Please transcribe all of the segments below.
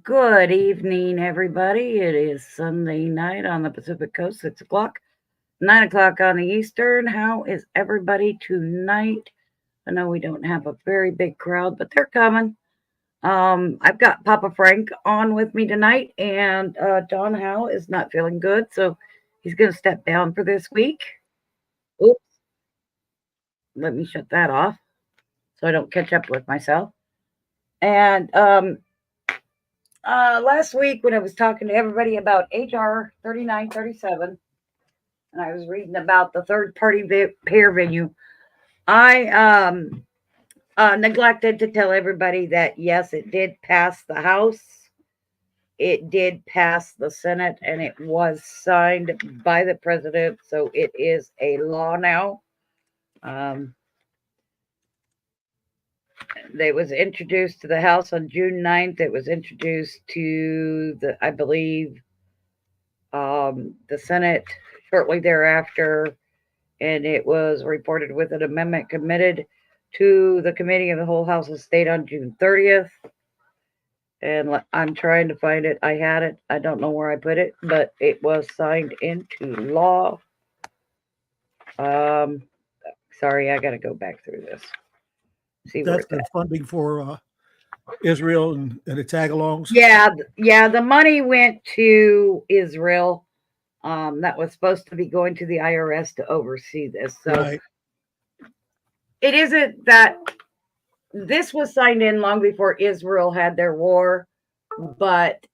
Good evening, everybody. It is Sunday night on the Pacific Coast, 6 o'clock, 9 o'clock on the Eastern. How is everybody tonight? I know we don't have a very big crowd, but they're coming. I've got Papa Frank on with me tonight, and Don Howe is not feeling good, so he's going to step down for this week. Oops, let me shut that off so I don't catch up with myself. And last week when I was talking to everybody about HR 3937, and I was reading about the third party payer venue, I neglected to tell everybody that yes, it did pass the House, it did pass the Senate, and it was signed by the president, so it is a law now. It was introduced to the House on June 9th. It was introduced to I believe, the Senate shortly thereafter, and it was reported with an amendment committed to the Committee of the Whole House of State on June 30th. And I'm trying to find it. I had it. I don't know where I put it, but it was signed into law. Sorry, I got to go back through this. See that's the funding for Israel and the tag-alongs. Yeah. The money went to Israel. That was supposed to be going to the IRS to oversee this. So right. It isn't that this was signed in long before Israel had their war, but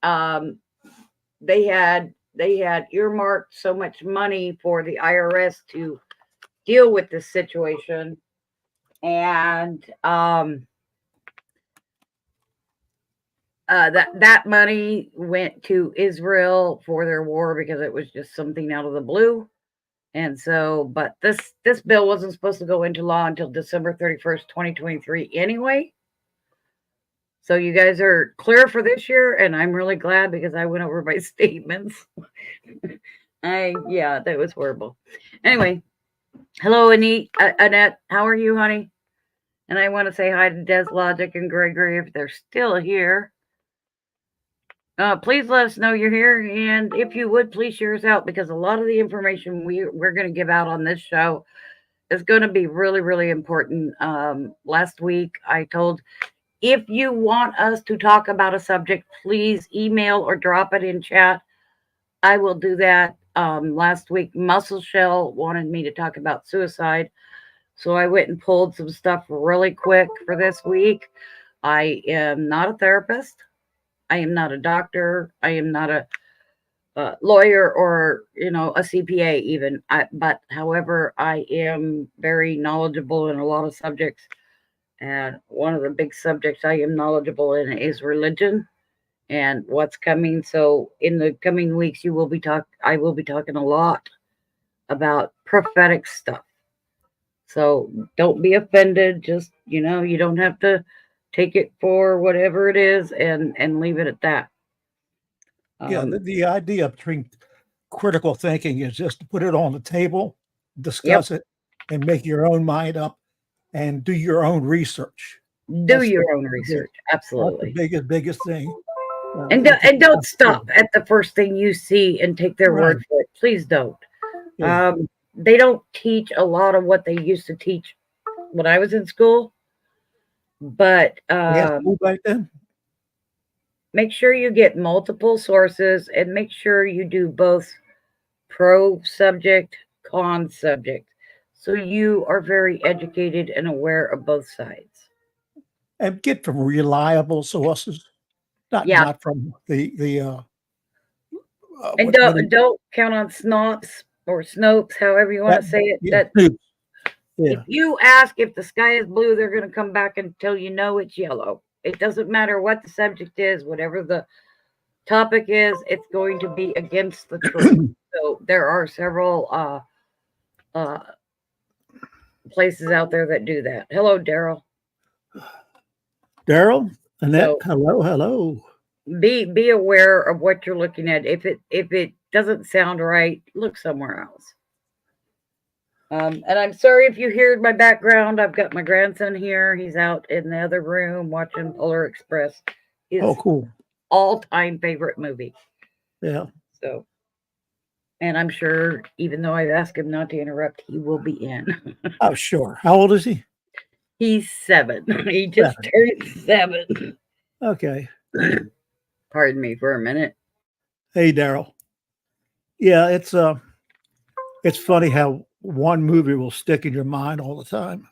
they had earmarked so much money for the IRS to deal with this situation, and that money went to Israel for their war because it was just something out of the blue. And so, but this bill wasn't supposed to go into law until December 31st, 2023 anyway. So you guys are clear for this year, and I'm really glad because I went over my statements. Yeah, that was horrible. Anyway, hello, Annette. How are you, honey? And I want to say hi to Des Logic and Gregory if they're still here. Please let us know you're here, and if you would, please share us out, because a lot of the information we're going to give out on this show is going to be really, really important. Last week, I told, if you want us to talk about a subject, please email or drop it in chat. I will do that. Last week, Muscle Shell wanted me to talk about suicide, so I went and pulled some stuff really quick for this week. I am not a therapist. I am not a doctor. I am not a lawyer or, a CPA even. But however, I am very knowledgeable in a lot of subjects. And one of the big subjects I am knowledgeable in is religion and what's coming. So in the coming weeks, I will be talking a lot about prophetic stuff. So don't be offended. Just, you don't have to take it for whatever it is and leave it at that. Yeah, the idea of critical thinking is just to put it on the table, discuss it, and make your own mind up and do your own research. Absolutely. That's the biggest thing. And don't stop at the first thing you see and take their word for it. Please don't. Yeah. They don't teach a lot of what they used to teach when I was in school. But back then. Make sure you get multiple sources and make sure you do both pro subject, con subject, so you are very educated and aware of both sides. And get from reliable sources, not from the. And don't count on Snops or Snopes, however you want to say it. If you ask if the sky is blue, they're going to come back and tell you no, it's yellow. It doesn't matter what the subject is, whatever the topic is, it's going to be against the truth. So there are several places out there that do that. Hello, Daryl. Daryl, Annette, hello. Be aware of what you're looking at. If it doesn't sound right, look somewhere else. And I'm sorry if you hear my background. I've got my grandson here. He's out in the other room watching Polar Express. Cool. all-time favorite movie. Yeah. So, and I'm sure, even though I've asked him not to interrupt, he will be in. Oh, sure. How old is he? He's 7. He just turned 7. Okay. Pardon me for a minute. Hey, Daryl. Yeah, it's funny how one movie will stick in your mind all the time.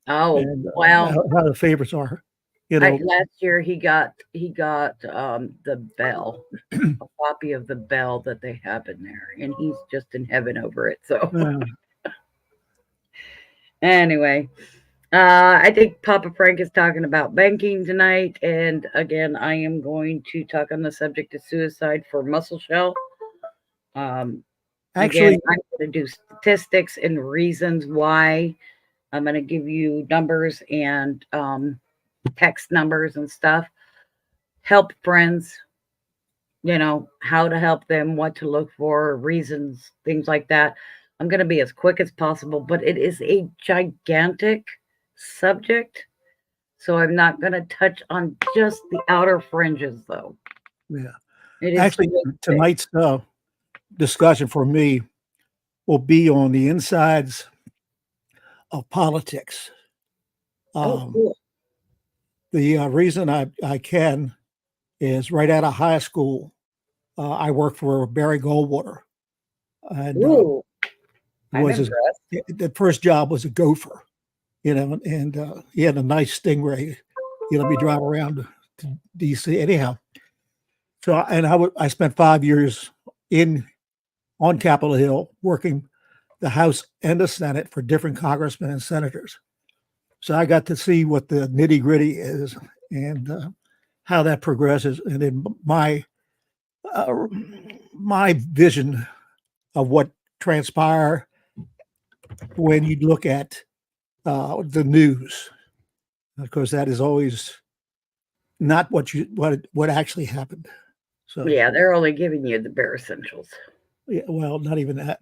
Oh, and, wow. How the favorites are. You know, last year he got the bell, a copy of the bell that they have in there, and he's just in heaven over it. So anyway, I think Papa Frank is talking about banking tonight, and again, I am going to talk on the subject of suicide for Muscle Shell. Actually, again, I'm going to do statistics and reasons why. I'm going to give you numbers and text numbers and stuff. Help friends, how to help them, what to look for, reasons, things like that. I'm going to be as quick as possible, but it is a gigantic subject. So I'm not going to touch on just the outer fringes, though. Yeah. It is actually, tonight's discussion for me will be on the insides of politics. Cool. The reason I can is right out of high school, I worked for Barry Goldwater, and the first job was a gopher, and he had a nice Stingray. We drive around to DC anyhow. So, and I spent 5 years on Capitol Hill working the House and the Senate for different congressmen and senators. So I got to see what the nitty gritty is and how that progresses. And then my vision of what transpire when you look at the news, because that is always not what actually happened. So yeah, they're only giving you the bare essentials. Yeah, well, not even that.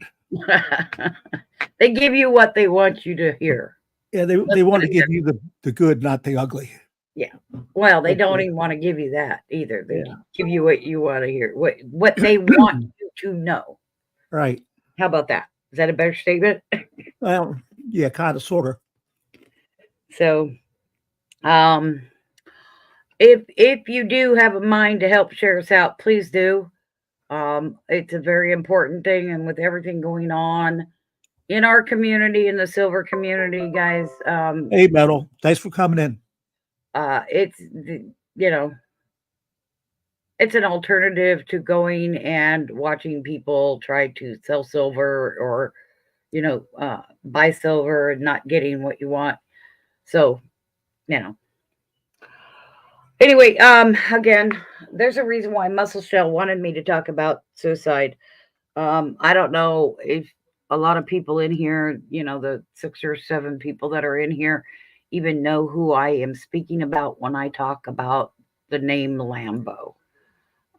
They give you what they want you to hear. Yeah, they want to give you the good, not the ugly. Yeah. Well, they don't even want to give you that either. They give you what you want to hear, what they want you to know. Right. How about that? Is that a better statement? Well, yeah, kind of, sort of. So, if you do have a mind to help share us out, please do. It's a very important thing, and with everything going on in our community, in the silver community, guys. Hey, Metal, thanks for coming in. It's it's an alternative to going and watching people try to sell silver or buy silver and not getting what you want. So, anyway, again, there's a reason why Muscle Shell wanted me to talk about suicide. I don't know if a lot of people in here, the 6 or 7 people that are in here, even know who I am speaking about when I talk about the name Lambo.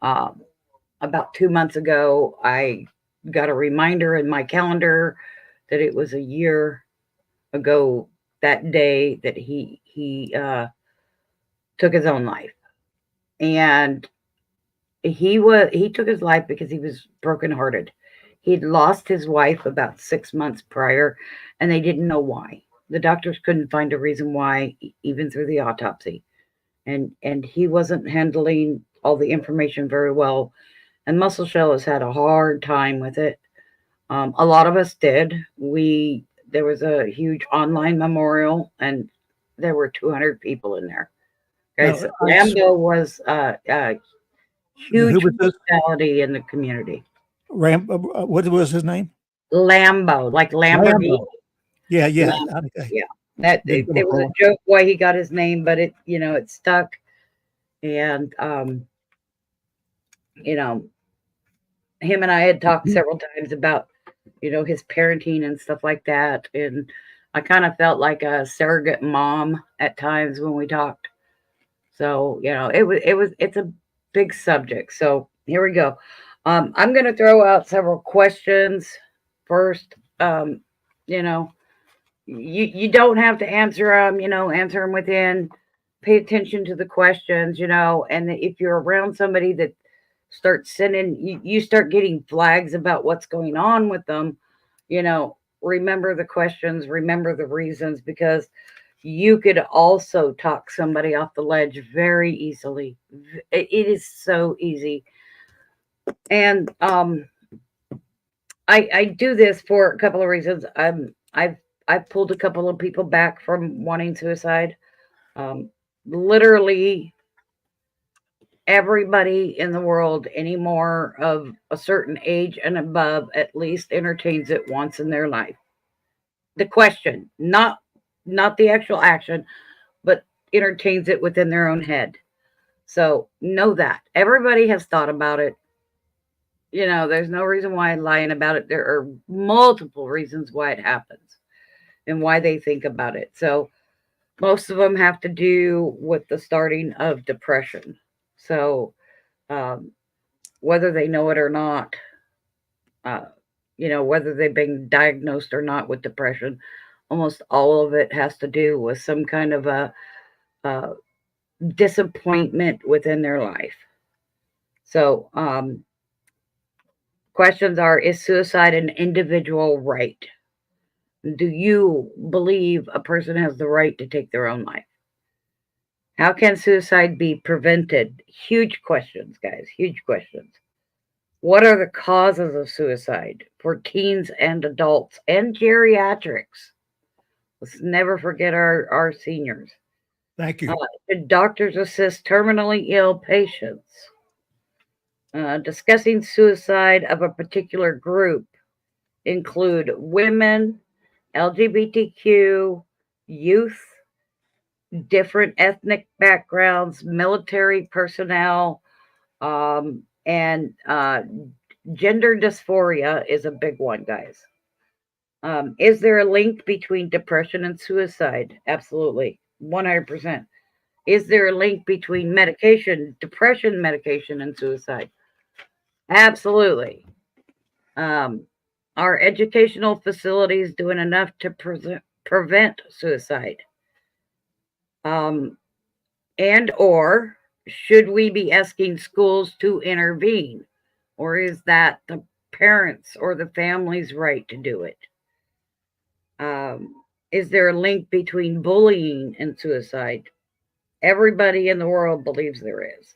About 2 months ago, I got a reminder in my calendar that it was a year ago that day that he took his own life. And he took his life because he was brokenhearted. He'd lost his wife about 6 months prior, and they didn't know why. The doctors couldn't find a reason why, even through the autopsy. And he wasn't handling all the information very well. And Muscle Shell has had a hard time with it. A lot of us did. There was a huge online memorial, and there were 200 people in there. Guys, Lambo was a huge personality in the community. What was his name? Lambo, like Lamborghini. Lambo. Yeah. Lambo. Yeah. That it was a joke why he got his name, but it stuck. And him and I had talked several times about his parenting and stuff like that, and I kind of felt like a surrogate mom at times when we talked. So it's a big subject. So here we go. I'm going to throw out several questions first. You don't have to answer them. Answer them within pay attention to the questions, and if you're around somebody that starts sending, you start getting flags about what's going on with them, remember the questions, remember the reasons, because you could also talk somebody off the ledge very easily. It is so easy. And I do this for a couple of reasons. I've pulled a couple of people back from wanting suicide. Literally everybody in the world anymore of a certain age and above at least entertains it once in their life. The question, not the actual action, but entertains it within their own head. So know that everybody has thought about it. There's no reason why lying about it. There are multiple reasons why it happens and why they think about it. So most of them have to do with the starting of depression. So whether they know it or not, whether they've been diagnosed or not with depression, almost all of it has to do with some kind of a disappointment within their life. So questions are, is suicide an individual right? Do you believe a person has the right to take their own life? How can suicide be prevented? Huge questions, guys, huge questions. What are the causes of suicide for teens and adults and geriatrics? Let's never forget our seniors. Thank you. Should doctors assist terminally ill patients? Discussing suicide of a particular group include women, LGBTQ, youth, different ethnic backgrounds, military personnel, and gender dysphoria is a big one, guys. Is there a link between depression and suicide? Absolutely, 100%. Is there a link between depression medication, and suicide? Absolutely. Are educational facilities doing enough to prevent suicide? And or should we be asking schools to intervene? Or is that the parents or the family's right to do it? Is there a link between bullying and suicide? Everybody in the world believes there is.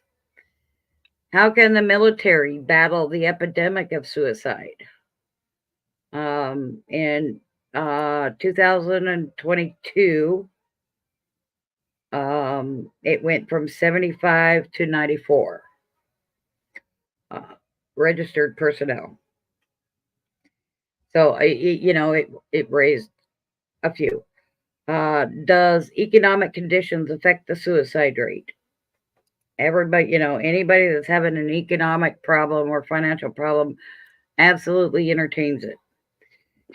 How can the military battle the epidemic of suicide? In 2022, it went from 75 to 94 registered personnel. So it raised a few. Does economic conditions affect the suicide rate? Everybody, anybody that's having an economic problem or financial problem absolutely entertains it.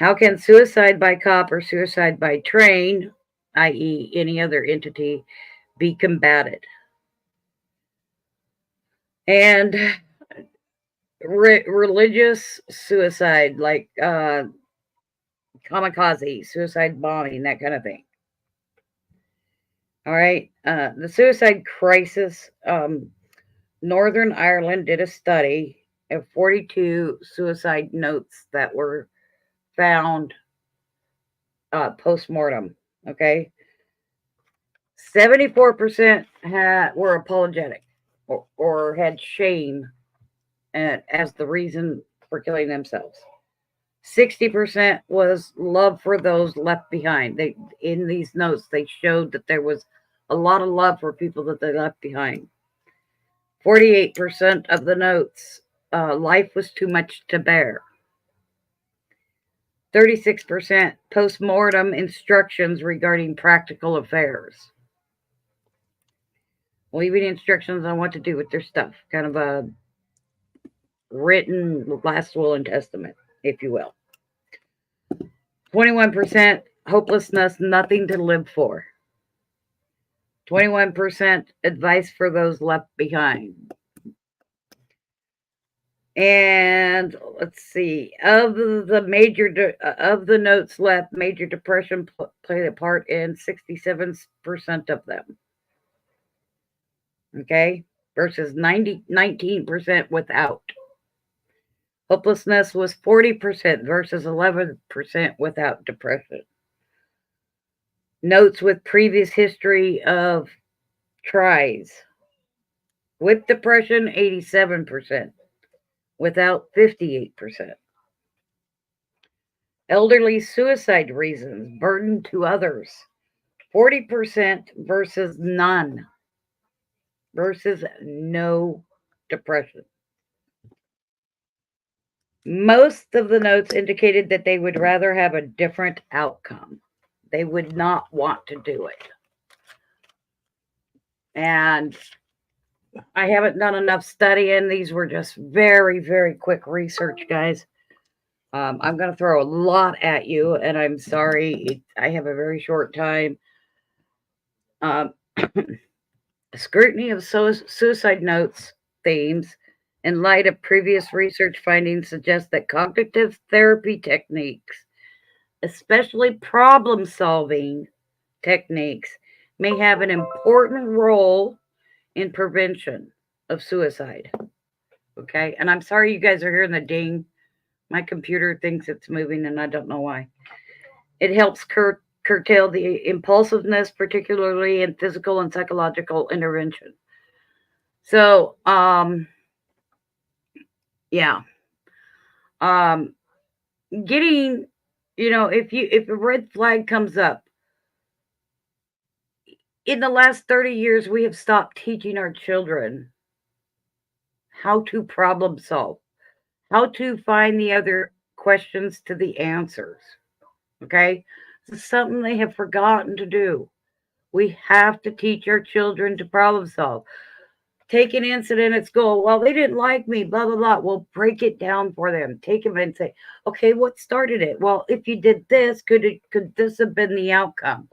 How can suicide by cop or suicide by train, i.e., any other entity, be combated? And religious suicide, like kamikaze, suicide bombing, that kind of thing. All right. The suicide crisis. Northern Ireland did a study of 42 suicide notes that were found post-mortem. Okay. 74% were apologetic or had shame as the reason for killing themselves. 60% was love for those left behind. In these notes, they showed that there was a lot of love for people that they left behind. 48% of the notes, life was too much to bear. 36% post-mortem instructions regarding practical affairs. Leaving instructions on what to do with their stuff. Kind of a written last will and testament, if you will. 21% hopelessness, nothing to live for. 21% advice for those left behind. And let's see, of the notes left, major depression played a part in 67% of them. okay, versus 19% without. Hopelessness was 40% versus 11% without depression. Notes with previous history of tries. With depression, 87%. Without, 58%. Elderly suicide reasons, burden to others, 40% versus none, versus no depression. Most of the notes indicated that they would rather have a different outcome. They would not want to do it. And I haven't done enough studying. These were just very, very quick research, guys. I'm going to throw a lot at you, and I'm sorry. I have a very short time. Scrutiny of suicide notes themes in light of previous research findings suggests that cognitive therapy techniques, especially problem-solving techniques, may have an important role in prevention of suicide. Okay, and I'm sorry you guys are hearing the ding. My computer thinks it's moving, and I don't know why. It helps curtail the impulsiveness, particularly in physical and psychological intervention. So, yeah, getting, if a red flag comes up, in the last 30 years, we have stopped teaching our children how to problem solve, how to find the other questions to the answers. Okay, this is something they have forgotten to do. We have to teach our children to problem solve. Take an incident at school. Well, they didn't like me, blah, blah, blah. We'll break it down for them. Take them and say, okay, what started it? Well, if you did this, could this have been the outcome?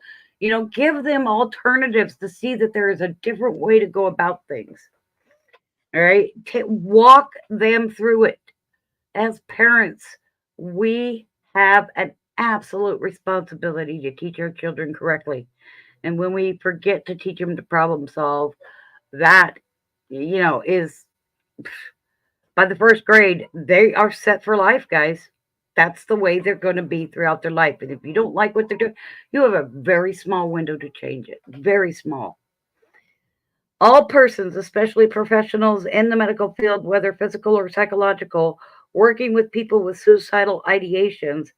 Give them alternatives to see that there is a different way to go about things. All right. Walk them through it. As parents, we have an absolute responsibility to teach our children correctly. And when we forget to teach them to problem solve, that, is by the first grade, they are set for life, guys. That's the way they're going to be throughout their life. And if you don't like what they're doing, you have a very small window to change it. Very small. All persons, especially professionals in the medical field, whether physical or psychological, working with people with suicidal ideations,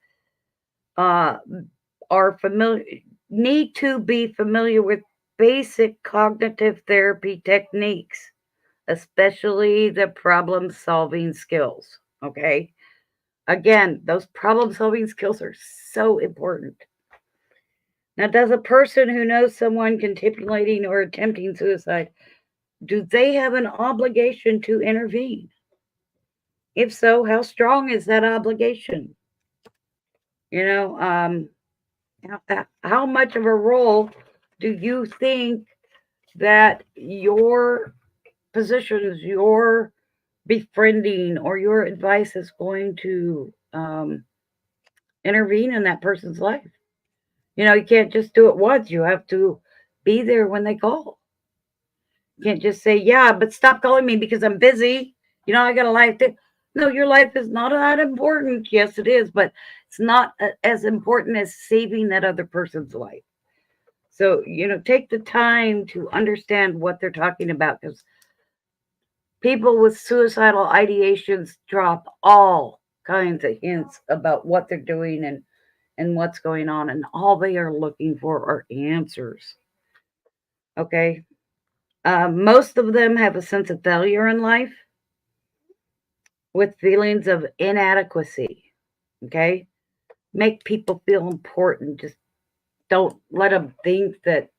need to be familiar with basic cognitive therapy techniques, especially the problem-solving skills. Okay? Again, those problem-solving skills are so important. Now, does a person who knows someone contemplating or attempting suicide, do they have an obligation to intervene? If so, how strong is that obligation? How much of a role do you think that your positions, your befriending, or your advice is going to intervene in that person's life? You can't just do it once. You have to be there when they call. You can't just say, yeah, but stop calling me because I'm busy. I got a life too. No, your life is not that important. Yes, it is, but it's not as important as saving that other person's life. So, take the time to understand what they're talking about, because people with suicidal ideations drop all kinds of hints about what they're doing and what's going on, and all they are looking for are answers. Okay? Most of them have a sense of failure in life with feelings of inadequacy. Okay? Make people feel important. Just don't let them think that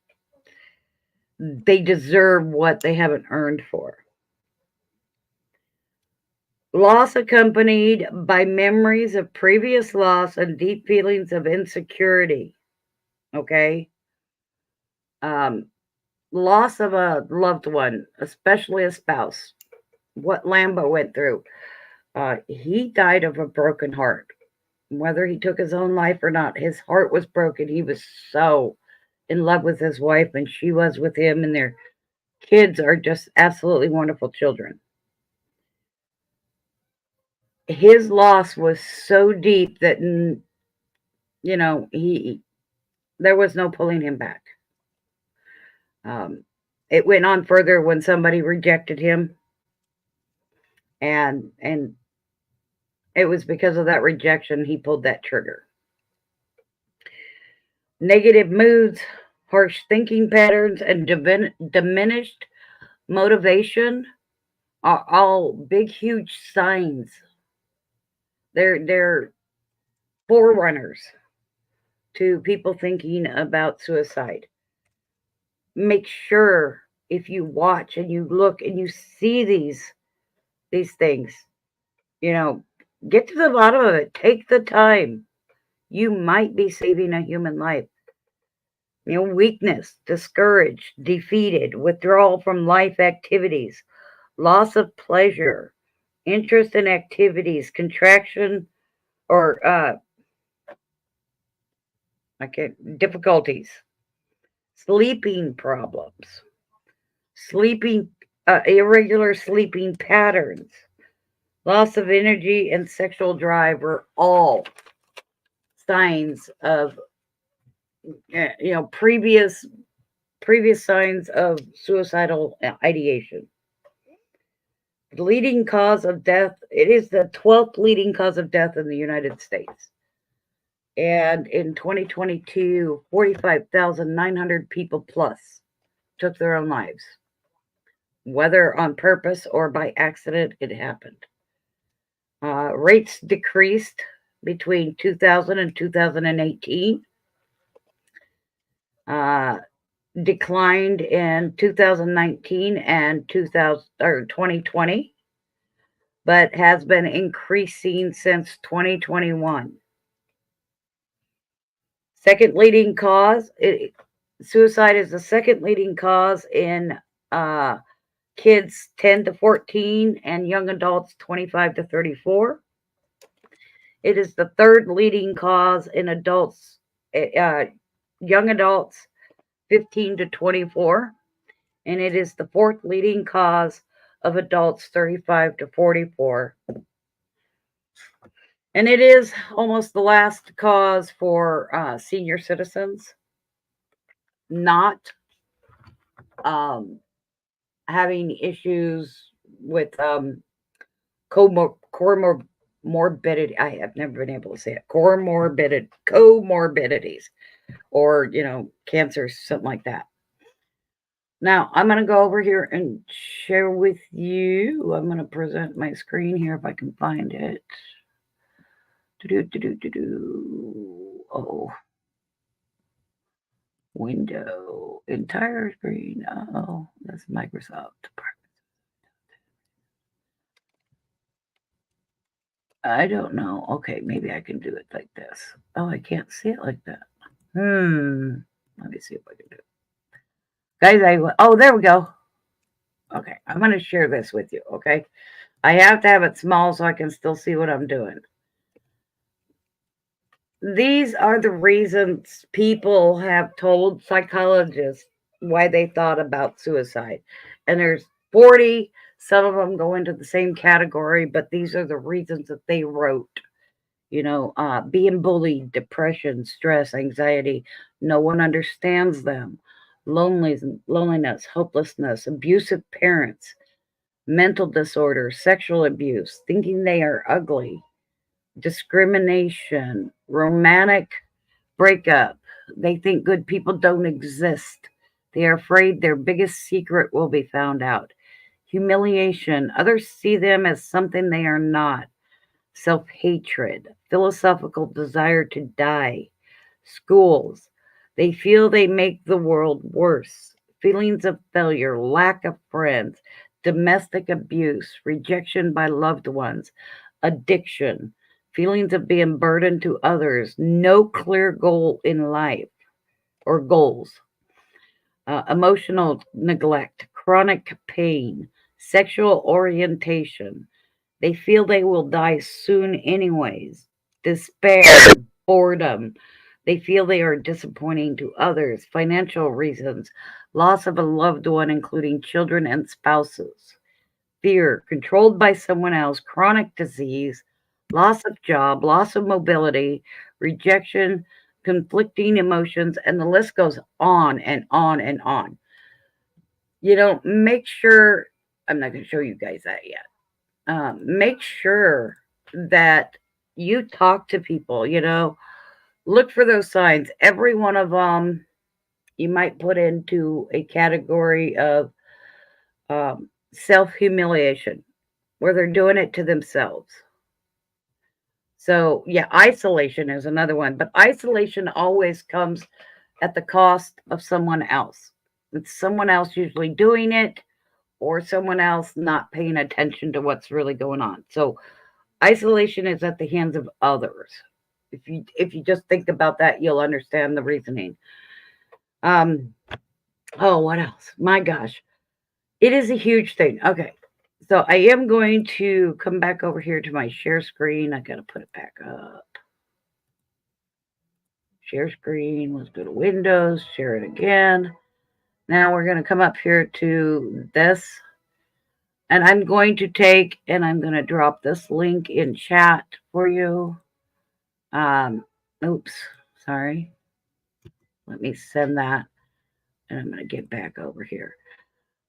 they deserve what they haven't earned for. Loss accompanied by memories of previous loss and deep feelings of insecurity. Okay? Loss of a loved one, especially a spouse. What Lambo went through. He died of a broken heart. Whether he took his own life or not, his heart was broken. He was so in love with his wife, and she was with him, and their kids are just absolutely wonderful children. His loss was so deep that, there was no pulling him back. It went on further when somebody rejected him, and it was because of that rejection he pulled that trigger. Negative moods, harsh thinking patterns, and diminished motivation are all big, huge signs. They're forerunners to people thinking about suicide. Make sure if you watch and you look and you see these things, get to the bottom of it. Take the time. You might be saving a human life. Weakness, discouraged, defeated, withdrawal from life activities, loss of pleasure, interest in activities, contraction or difficulties, sleeping problems, irregular sleeping patterns, loss of energy, and sexual drive are all signs of previous signs of suicidal ideation. The leading cause of death, it is the 12th leading cause of death in the United States. And in 2022, 45,900 people plus took their own lives. Whether on purpose or by accident, it happened. Rates decreased between 2000 and 2018. Declined in 2019 and 2020, but has been increasing since 2021. Second leading cause, suicide is the second leading cause in kids 10 to 14 and young adults 25 to 34. It is the third leading cause in adults, young adults 15 to 24, and it is the fourth leading cause of adults 35 to 44. And it is almost the last cause for senior citizens not having issues with comorbidity. I have never been able to say it. Comorbidities, or cancer, something like that. Now I'm going to go over here and share with you. I'm going to present my screen here if I can find it. Oh, window, entire screen. Oh, that's Microsoft Department. I don't know. Okay, maybe I can do it like this. Oh, I can't see it like that. Let me see if I can do it. Guys, oh, there we go. Okay, I'm going to share this with you, okay? I have to have it small so I can still see what I'm doing. These are the reasons people have told psychologists why they thought about suicide. And there's 40, some of them go into the same category, but these are the reasons that they wrote. Being bullied, depression, stress, anxiety, no one understands them, loneliness, hopelessness, abusive parents, mental disorders, sexual abuse, thinking they are ugly, discrimination, romantic breakup. They think good people don't exist. They are afraid their biggest secret will be found out. Humiliation. Others see them as something they are not. Self-hatred. Philosophical desire to die. Schools. They feel they make the world worse. Feelings of failure. Lack of friends. Domestic abuse. Rejection by loved ones. Addiction. Feelings of being burdened to others, no clear goal in life or goals, emotional neglect, chronic pain, sexual orientation. They feel they will die soon anyways, despair, boredom, They feel they are disappointing to others, financial reasons, loss of a loved one, including children and spouses, fear, controlled by someone else, chronic disease, loss of job, loss of mobility, rejection, conflicting emotions, and the list goes on and on and on. Make sure, I'm not going to show you guys that yet. Make sure that you talk to people, look for those signs. Every one of them you might put into a category of self humiliation, where they're doing it to themselves. So, yeah, isolation is another one, but isolation always comes at the cost of someone else. It's someone else usually doing it, or someone else not paying attention to what's really going on. So, isolation is at the hands of others. If you just think about that, you'll understand the reasoning. Oh, what else? My gosh. It is a huge thing. Okay. So I am going to come back over here to my share screen. I got to put it back up. Share screen. Let's go to Windows. Share it again. Now we're going to come up here to this. And I'm going to take and I'm going to drop this link in chat for you. Oops. Sorry. Let me send that. And I'm going to get back over here.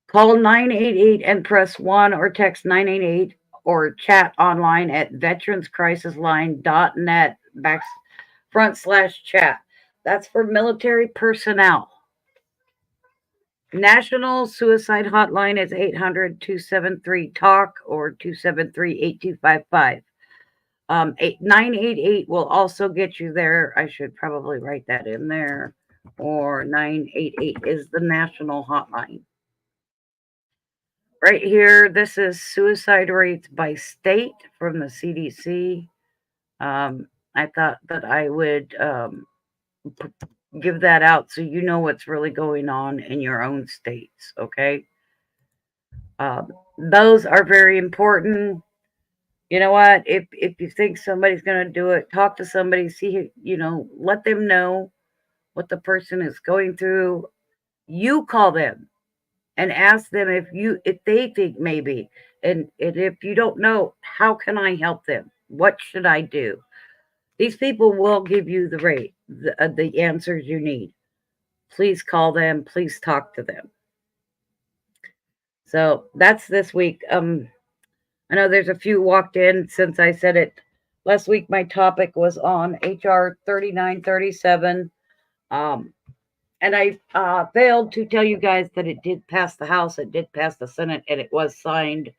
Call 988 and press 1 or text 988 or chat online at veteranscrisisline.net /chat. That's for military personnel. National Suicide Hotline is 800-273-TALK or 273-8255. 988 will also get you there. I should probably write that in there. Or 988 is the national hotline. Right here, this is suicide rates by state from the CDC. I thought that I would give that out so you know what's really going on in your own states, okay? Those are very important. You know what? If you think somebody's going to do it, talk to somebody, see, let them know what the person is going through. You call them and ask them if they think maybe, and if you don't know, how can I help them? What should I do? These people will give you the answers you need. Please call them. Please talk to them. So that's this week. I know there's a few walked in since I said it last week. My topic was on HR 3937. And I failed to tell you guys that it did pass the House, it did pass the Senate, and it was signed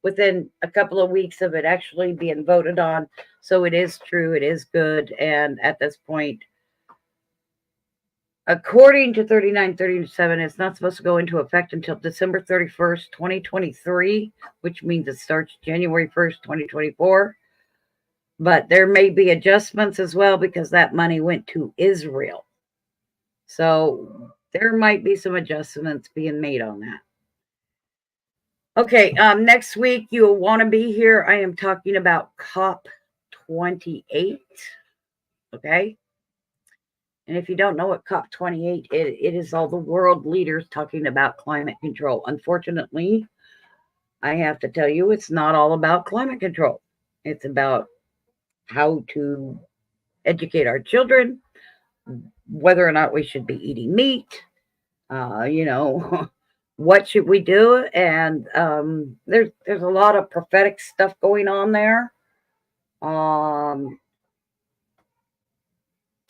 within a couple of weeks of it actually being voted on. So it is true, it is good. And at this point, according to 3937, it's not supposed to go into effect until December 31st, 2023, which means it starts January 1st, 2024. But there may be adjustments as well because that money went to Israel. So there might be some adjustments being made on that. Okay, next week you'll want to be here. I am talking about COP28. Okay. And if you don't know what COP28 is, it is all the world leaders talking about climate control. Unfortunately, I have to tell you, it's not all about climate control. It's about how to educate our children, whether or not we should be eating meat, what should we do? And there's a lot of prophetic stuff going on there.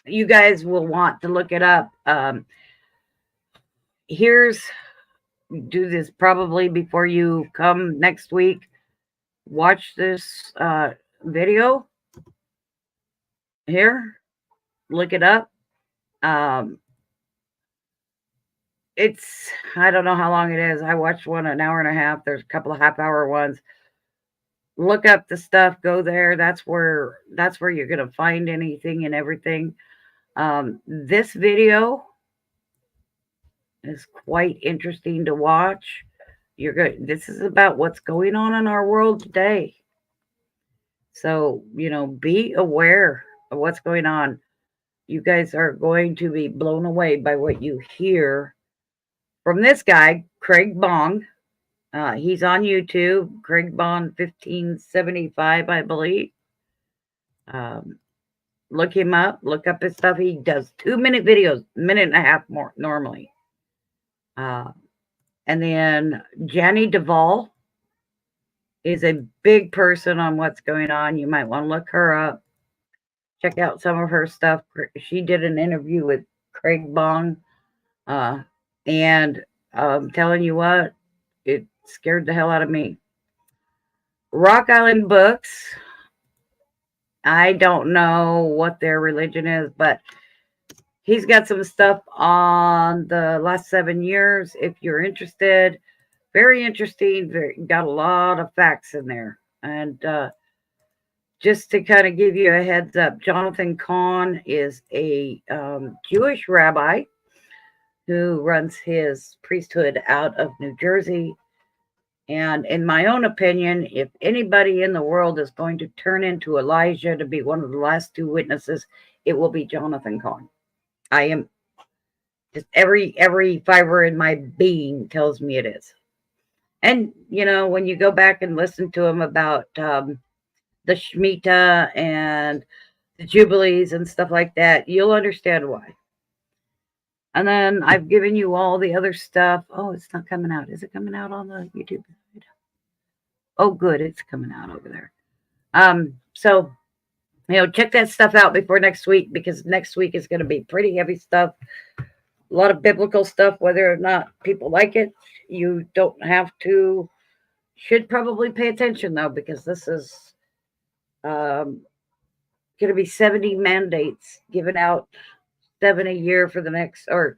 You guys will want to look it up. Do this probably before you come next week. Watch this video here. Look it up. I don't know how long it is. I watched one an hour and a half. There's a couple of half-hour ones. Look up the stuff. Go there. That's where you're going to find anything and everything. This video is quite interesting to watch. This is about what's going on in our world today. So, be aware of what's going on. you guys are going to be blown away by what you hear from this guy, Craig Bong. He's on YouTube, Craig Bong 1575, I believe. Um, look him up, look up his stuff. He does 2-minute videos, minute and a half more normally. And then Jenny Duvall is a big person on what's going on. You might want to look her up. Check out some of her stuff. She did an interview with Craig Bong. And I'm telling you what, it scared the hell out of me. Rock Island Books. I don't know what their religion is, but he's got some stuff on the last 7 years. If you're interested, very interesting. Got a lot of facts in there. And just to kind of give you a heads up, Jonathan Cahn is a Jewish rabbi who runs his priesthood out of New Jersey. And in my own opinion, if anybody in the world is going to turn into Elijah to be one of the last 2 witnesses, it will be Jonathan Cahn. I am just every fiber in my being tells me it is. And when you go back and listen to him about the Shemitah and the Jubilees and stuff like that, you'll understand why. And then I've given you all the other stuff. Oh, it's not coming out. Is it coming out on the YouTube side? Oh, good. It's coming out over there. So, check that stuff out before next week, because next week is going to be pretty heavy stuff. A lot of biblical stuff, whether or not people like it. You don't have to. Should probably pay attention, though, because this is going to be 70 mandates given out. 7 a year for the next, or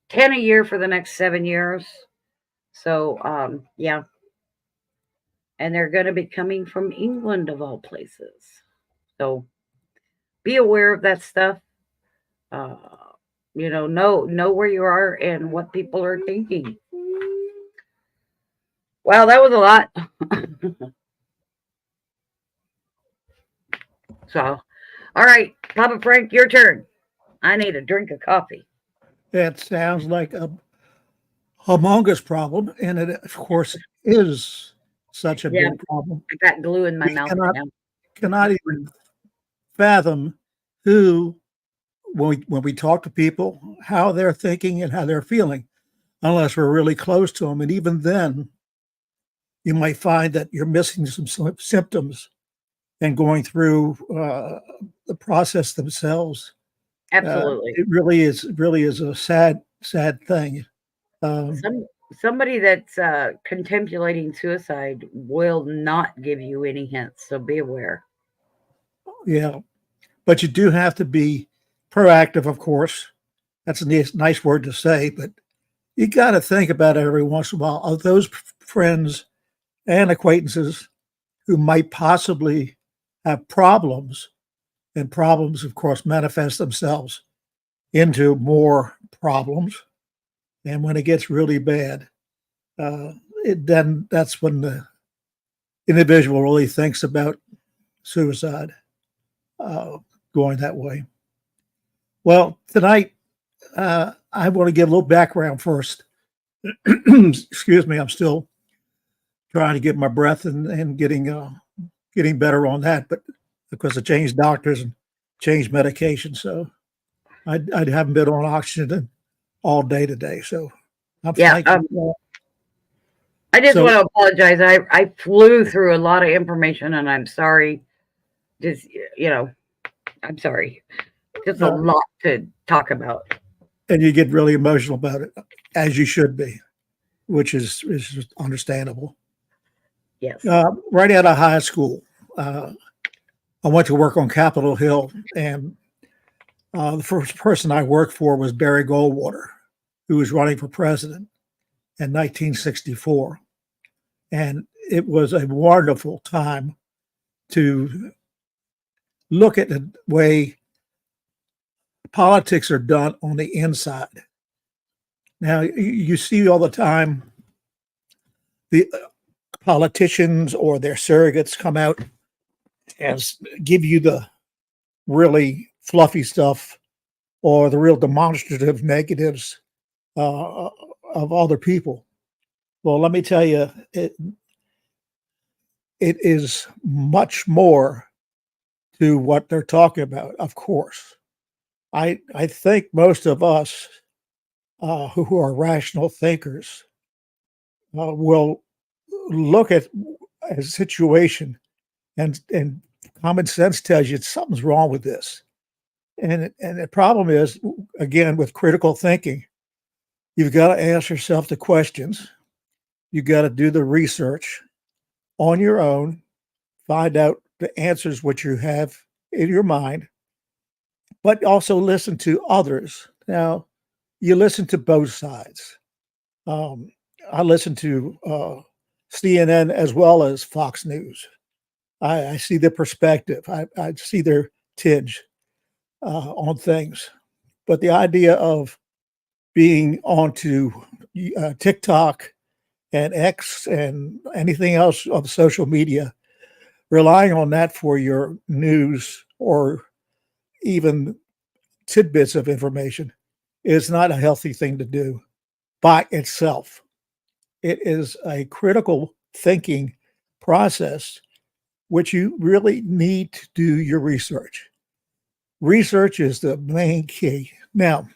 10 a year for the next 7 years. So, yeah. And they're going to be coming from England, of all places. So be aware of that stuff. Know where you are and what people are thinking. Wow, that was a lot. So, all right, Papa Frank, your turn. I need a drink of coffee. That sounds like a humongous problem, and it, of course, is such a big problem. I got glue in my mouth right now. Cannot even fathom when we talk to people, how they're thinking and how they're feeling, unless we're really close to them. And even then, you might find that you're missing some symptoms and going through the process themselves. Absolutely. It really is a sad thing. Somebody that's contemplating suicide will not give you any hints, so be aware. Yeah, but you do have to be proactive, of course. That's a nice word to say, but you got to think about it every once in a while of those friends and acquaintances who might possibly have problems. And problems, of course, manifest themselves into more problems. And when it gets really bad, then that's when the individual really thinks about suicide, going that way. Well, tonight, I want to give a little background first. Excuse me, I'm still trying to get my breath and getting better on that, but because I changed doctors and changed medication. So I haven't been on oxygen all day today. So I'm I just want to apologize. I flew through a lot of information, and I'm sorry. Just, I'm sorry. Just a lot to talk about. And you get really emotional about it, as you should be, which is understandable. Yes. Right out of high school, I went to work on Capitol Hill, and the first person I worked for was Barry Goldwater, who was running for president in 1964. And it was a wonderful time to look at the way politics are done on the inside. Now, you see all the time the politicians or their surrogates come out and give you the really fluffy stuff or the real demonstrative negatives of other people. Well, let me tell you, it is much more to what they're talking about, of course. I think most of us who are rational thinkers will look at a situation and common sense tells you something's wrong with this. And the problem is, again, with critical thinking, you've got to ask yourself the questions. You got to do the research on your own, find out the answers which you have in your mind, but also listen to others. Now, you listen to both sides. I listen to CNN as well as Fox News. I see their perspective. I see their tinge on things. But the idea of being onto TikTok and X and anything else of social media, relying on that for your news or even tidbits of information is not a healthy thing to do by itself. It is a critical thinking process, which you really need to do your research. Research is the main key. Now,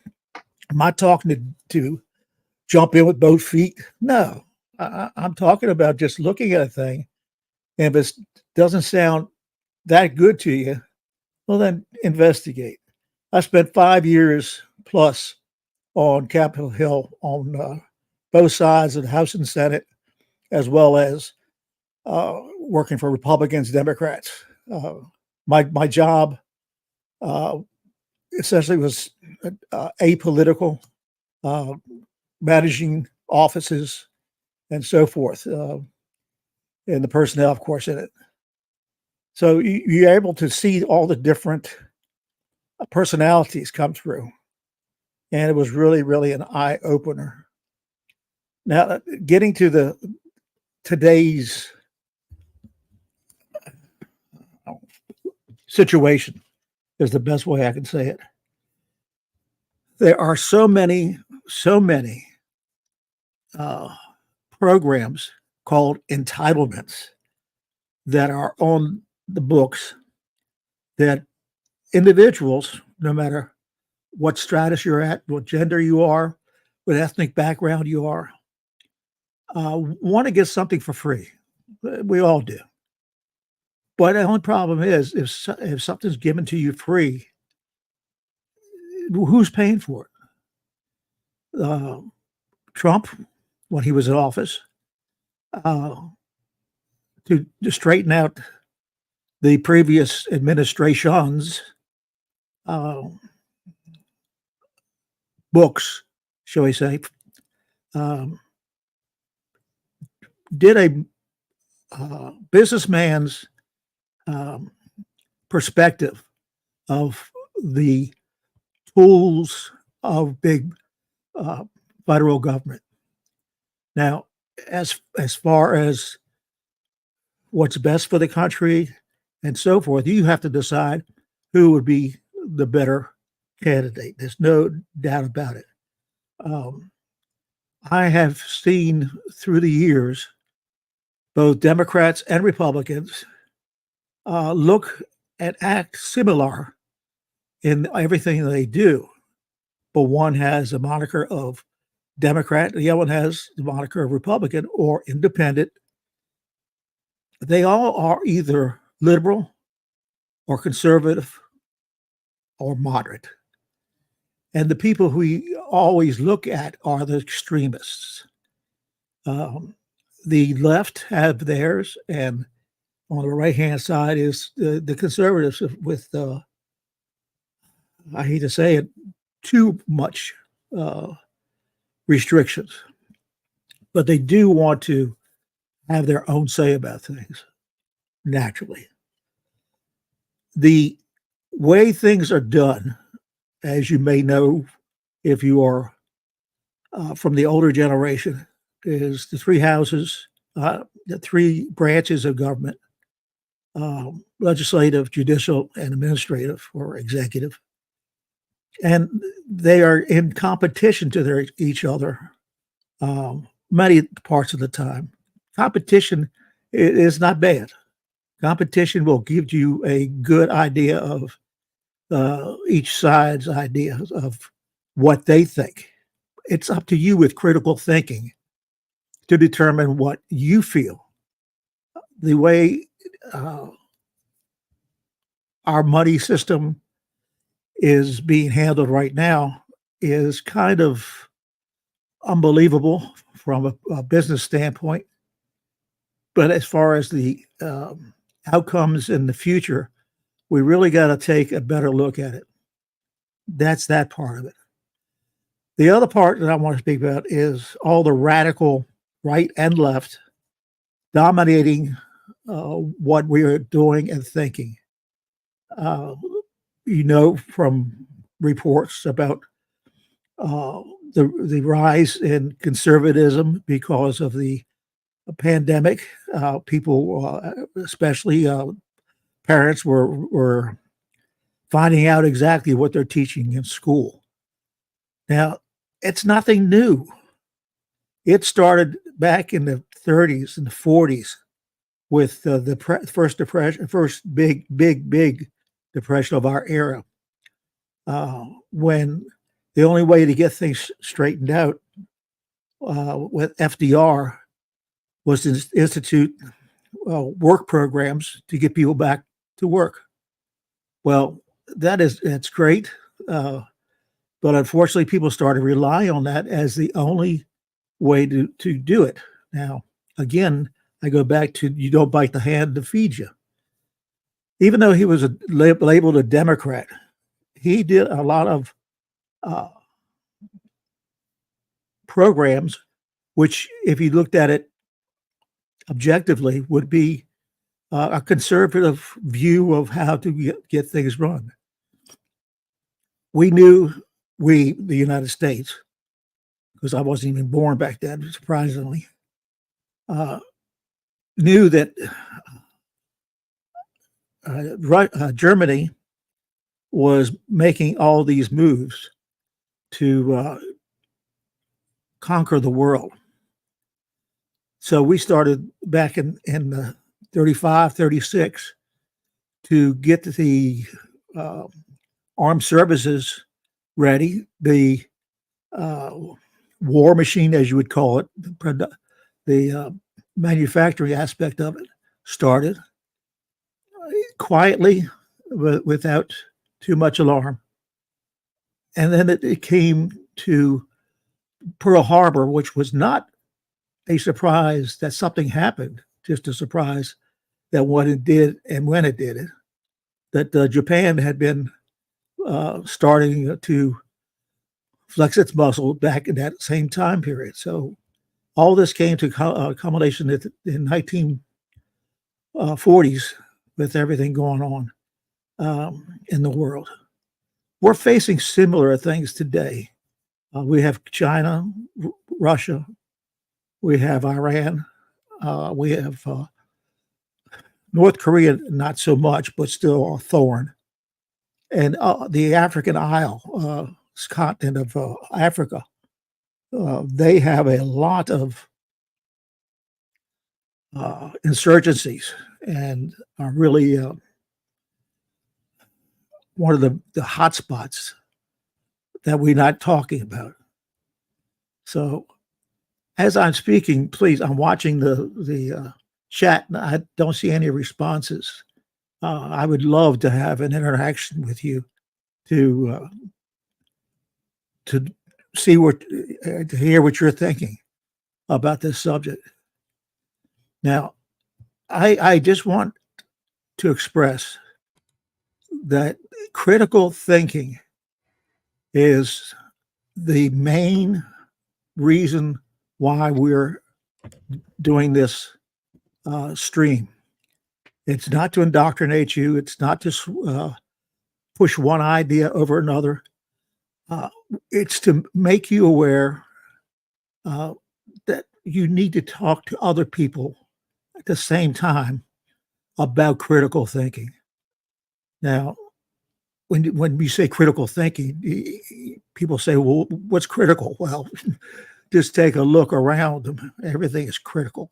am I talking to jump in with both feet? No, I'm talking about just looking at a thing. And if it doesn't sound that good to you, well, then investigate. I spent 5 years plus on Capitol Hill on both sides of the House and Senate, as well as working for Republicans, Democrats. My job essentially was apolitical, managing offices and so forth, and the personnel, of course, in it. So you're able to see all the different personalities come through. And it was really, really an eye opener. Now, getting to today's situation is the best way I can say it. There are so many programs called entitlements that are on the books that individuals, no matter what stratus you're at, what gender you are, what ethnic background you are, want to get something for free. We all do. But the only problem is if something's given to you free, who's paying for it? Trump, when he was in office, to straighten out the previous administration's books, shall we say, did a businessman's perspective of the tools of big federal government. Now, as far as what's best for the country and so forth, you have to decide who would be the better candidate. There's no doubt about it. I have seen through the years both Democrats and Republicans look and act similar in everything they do, but one has a moniker of Democrat, the other one has the moniker of Republican or independent. They all are either liberal or conservative or moderate. And the people who we always look at are the extremists. The left have theirs, and on the right-hand side is the conservatives with, I hate to say it, too much restrictions. But they do want to have their own say about things, naturally. The way things are done, as you may know if you are from the older generation, is the three houses, the three branches of government, legislative, judicial, and administrative or executive. and they are in competition to each other many parts of the time. Competition is not bad. Competition will give you a good idea of each side's ideas of what they think. It's up to you with critical thinking to determine what you feel. The way our money system is being handled right now is kind of unbelievable from a business standpoint. But as far as the outcomes in the future, we really got to take a better look at it. That's that part of it. The other part that I want to speak about is all the radical right and left dominating what we are doing and thinking. From reports about the rise in conservatism because of the pandemic. People, especially parents, were finding out exactly what they're teaching in school. Now, it's nothing new. It started back in the 30s and the 40s with the first depression, first big depression of our era, when the only way to get things straightened out with FDR was to institute work programs to get people back to work. Well, that's great, but unfortunately, people started relying on that as the only way to do it. Now, again, I go back to you don't bite the hand that feeds you. Even though he was labeled a Democrat, he did a lot of programs, which, if you looked at it objectively, would be a conservative view of how to get things run. The United States, because I wasn't even born back then, surprisingly, knew that Germany was making all these moves to conquer the world. So we started back in 35, 36 to get the armed services ready, the war machine, as you would call it, the manufacturing aspect of it started quietly, without too much alarm. And then it came to Pearl Harbor, which was not a surprise that something happened, just a surprise that what it did and when it did it, that Japan had been starting to flex its muscle back in that same time period. So all this came to culmination in 1940s with everything going on in the world. We're facing similar things today. We have China, Russia, we have Iran, we have North Korea, not so much, but still a thorn. And the African Isle, continent of Africa, they have a lot of insurgencies and are really one of the hot spots that we're not talking about. So as I'm speaking, please, I'm watching the chat, and I don't see any responses. I would love to have an interaction with you to see to hear what you're thinking about this subject. Now, I just want to express that critical thinking is the main reason why we're doing this stream. It's not to indoctrinate you. It's not to push one idea over another. It's to make you aware that you need to talk to other people at the same time about critical thinking. Now, when we say critical thinking, people say, well, what's critical? Well, just take a look around. Everything is critical.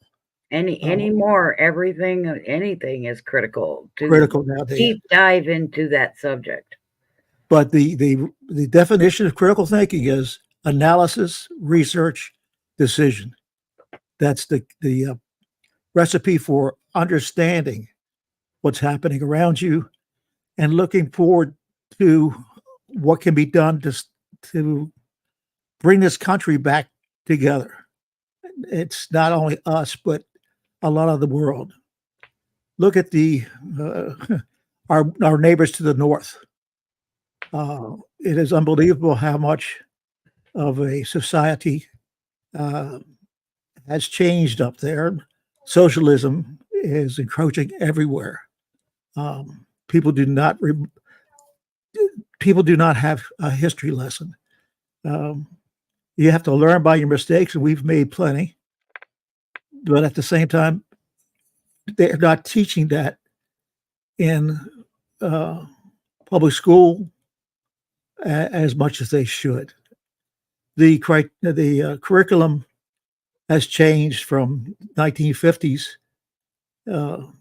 Anymore, anything is critical to Critical nowadays. deep dive into that subject. But the definition of critical thinking is analysis, research, decision. That's the recipe for understanding what's happening around you and looking forward to what can be done to bring this country back together. It's not only us, but a lot of the world. Look at our neighbors to the north. It is unbelievable how much of a society has changed up there. Socialism is encroaching everywhere. People do not have a history lesson. You have to learn by your mistakes, and we've made plenty. But at the same time, they're not teaching that in public school as much as they should. The curriculum has changed from 1950s to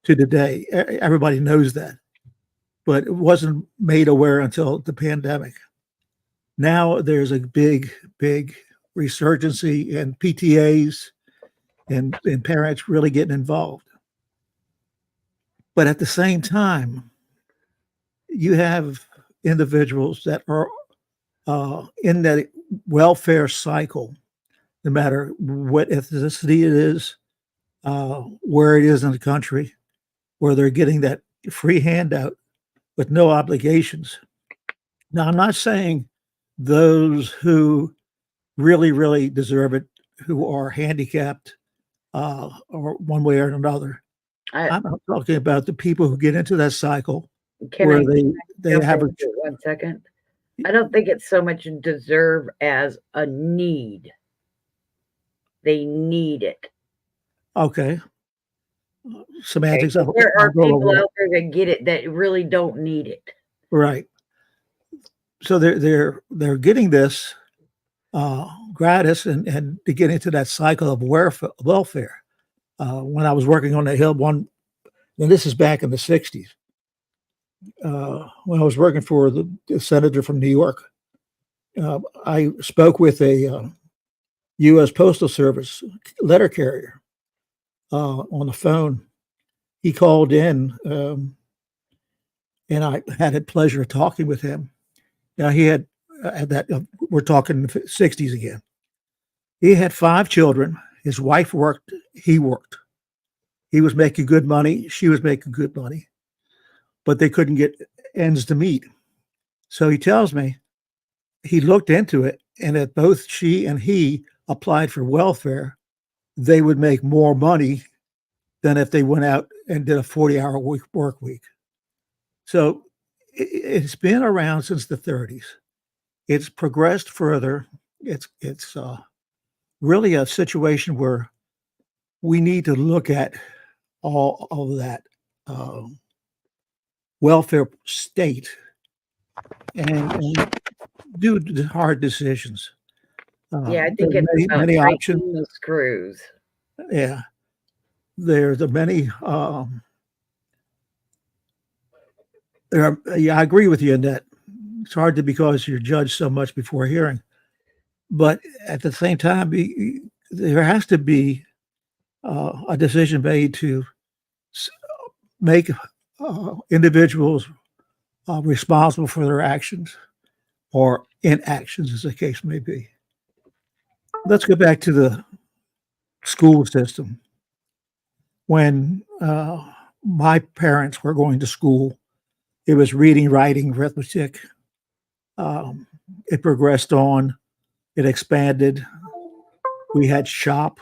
today. Everybody knows that, but it wasn't made aware until the pandemic. Now there's a big resurgency in PTAs and parents really getting involved. But at the same time, you have individuals that are in that welfare cycle, no matter what ethnicity it is, where it is in the country, where they're getting that free handout with no obligations. Now, I'm not saying those who really deserve it, who are handicapped or one way or another. I'm talking about the people who get into that cycle where they have 1 second. I don't think it's so much deserve as a need. They need it. Okay. Semantics. Okay. There are people out there that get it that really don't need it. Right. So they're getting this gratis and to get into that cycle of welfare. When I was working on the Hill, and this is back in the 60s, when I was working for the senator from New York, I spoke with a U.S. Postal Service letter carrier on the phone. He called in, and I had the pleasure of talking with him. Now he had we're talking 60s again. He had 5 children. His wife worked. He worked. He was making good money. She was making good money, but they couldn't get ends to meet. So he tells me he looked into it, and that both she and he applied for welfare, they would make more money than if they went out and did a 40-hour work week. So it's been around since the 30s. It's progressed further. It's really a situation where we need to look at all of that welfare state and do the hard decisions. Yeah, I think it's many options. The screws. Yeah, there's many. Yeah, I agree with you in that. It's hard to because you're judged so much before hearing, but at the same time, there has to be a decision made to make individuals responsible for their actions or inactions, as the case may be. Let's go back to the school system. When my parents were going to school, it was reading, writing, arithmetic. It progressed on. It expanded. We had shop.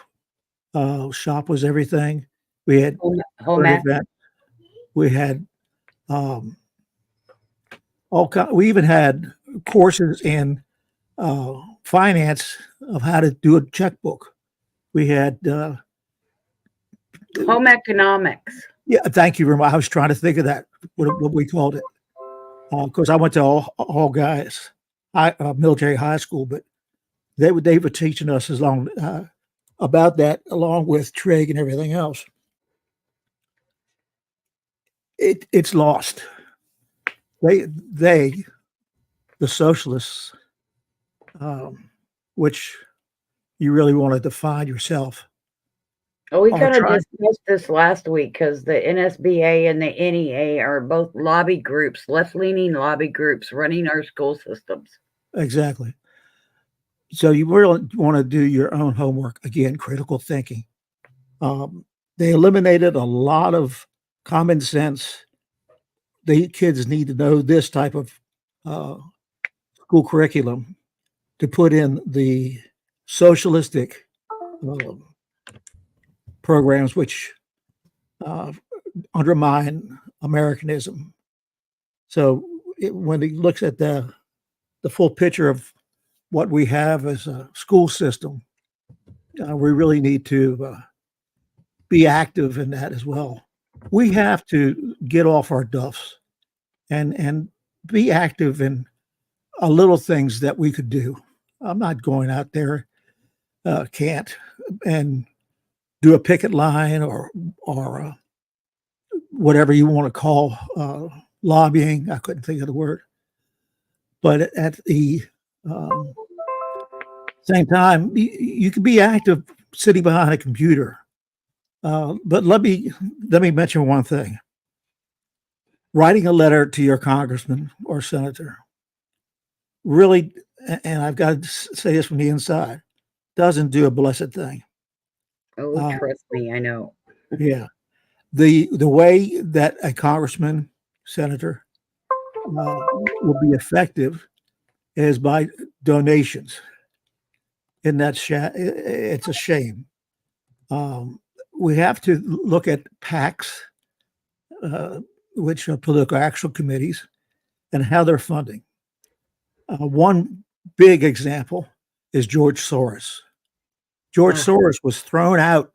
Shop was everything. We had home ec. We had we even had courses in finance of how to do a checkbook. We had home economics. Yeah, thank you very much. I was trying to think of that, what we called it. because I went to all guys military high school, but they were teaching us about that along with trig and everything else. It's lost. The socialists, which you really want to define yourself. Oh, we kind of discussed this last week because the NSBA and the NEA are both lobby groups, left-leaning lobby groups running our school systems. Exactly. So you really want to do your own homework. Again, critical thinking. They eliminated a lot of common sense. The kids need to know this type of school curriculum to put in the socialistic programs, which undermine Americanism. So when he looks at the full picture of what we have as a school system, we really need to be active in that as well. We have to get off our duffs and be active in little things that we could do. I'm not going out there, can't, and do a picket line or whatever you want to call lobbying. I couldn't think of the word. But at the same time, you can be active sitting behind a computer. But let me mention one thing. Writing a letter to your congressman or senator really, and I've got to say this from the inside, doesn't do a blessed thing. Oh, trust me, I know. Yeah. The way that a congressman, senator will be effective is by donations. And it's a shame. We have to look at PACs, which are political action committees, and how they're funding. One big example is George Soros. George Soros was thrown out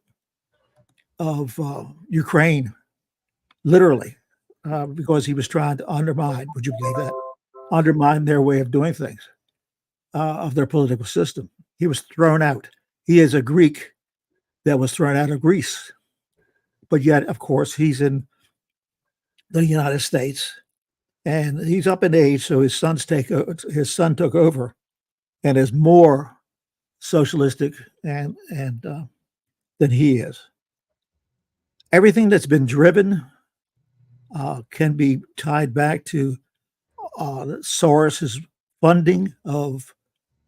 of Ukraine, literally, because he was trying to undermine, would you believe that? Undermine their way of doing things, of their political system. He was thrown out. He is a Greek that was thrown out of Greece. But yet, of course, he's in the United States and he's up in age, so his son took over and is more socialistic and than he is. Everything that's been driven can be tied back to Soros's funding of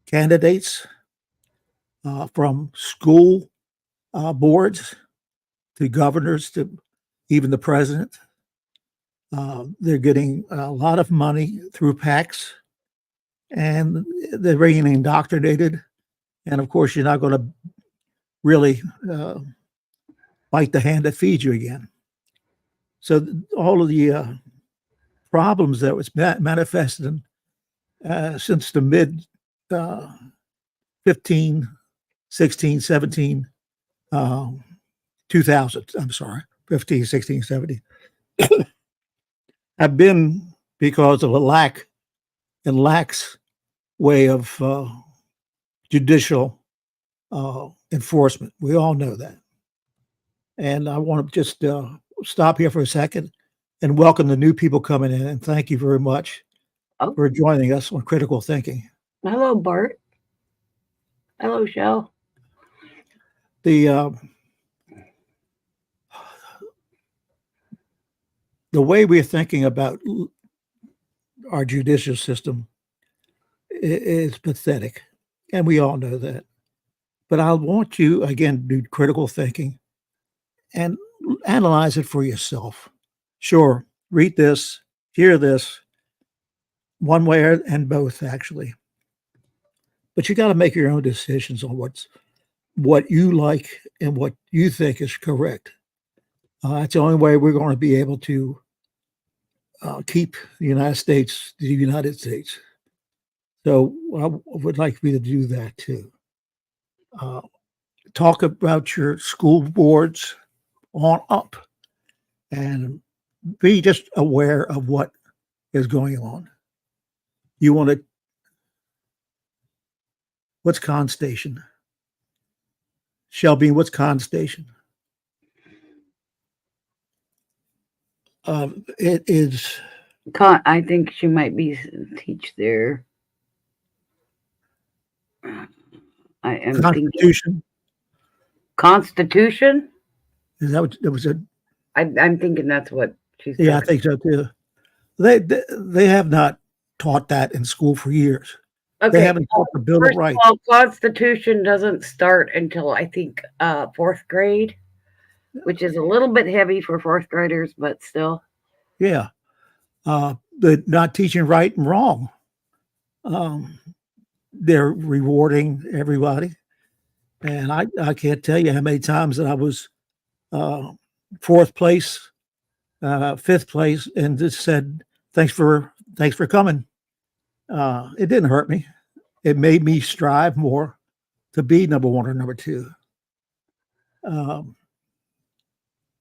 candidates from school boards to governors to even the president. They're getting a lot of money through PACs, and they're being indoctrinated. And of course, you're not going to really bite the hand that feeds you again. So all of the problems that was manifested since the mid 15, 16, 17, 2000, I'm sorry, 15, 16, 17, have been because of a lax way of judicial enforcement. We all know that. And I want to just stop here for a second and welcome the new people coming in. And thank you very much for joining us on Critical Thinking. Hello, Bart. Hello, Shell. The way we're thinking about our judicial system is pathetic, and we all know that. But I want you, again, to do critical thinking and analyze it for yourself. Sure, read this, hear this, one way and both, actually. But you got to make your own decisions on what you like and what you think is correct. That's the only way we're going to be able to keep the United States the United States. So I would like for you to do that too. Talk about your school boards on up and be just aware of what is going on. You want to, what's Con Station? Shelby, what's Con Station? It is. I think she might be teach there. I am thinking Constitution. Constitution. Is that what it was? I'm thinking that's what she's. Yeah, I think so too. They have not taught that in school for years. Okay. They haven't taught the Bill of First Rights. of all, Constitution doesn't start until I think 4th grade, which is a little bit heavy for 4th graders, but still. Yeah. They're not teaching right and wrong. They're rewarding everybody. And I can't tell you how many times that I was 4th place, 5th place, and just said, thanks for coming. It didn't hurt me. It made me strive more to be number 1 or number 2.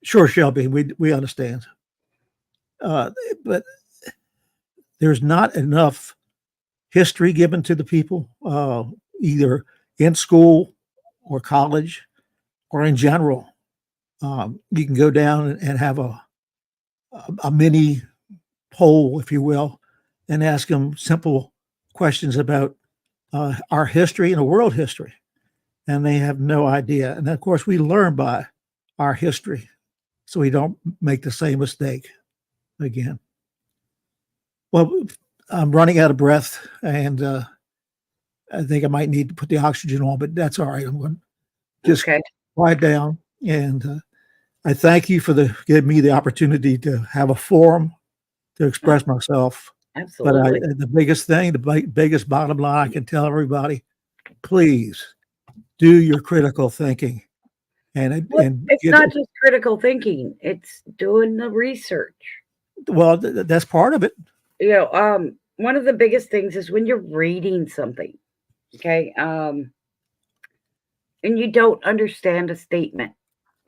Sure, Shelby, we understand. But there's not enough history given to the people, either in school or college or in general. You can go down and have a mini poll, if you will, and ask them simple questions about our history and the world history. And they have no idea. And of course, we learn by our history so we don't make the same mistake again. Well, I'm running out of breath, and I think I might need to put the oxygen on, but that's all right. I'm going to just quiet down. And I thank you for giving me the opportunity to have a forum to express myself. Absolutely. But the biggest thing, the biggest bottom line I can tell everybody, please do your critical thinking. And it's not just critical thinking, it's doing the research. Well, that's part of it. You know, one of the biggest things is when you're reading something, okay, and you don't understand a statement,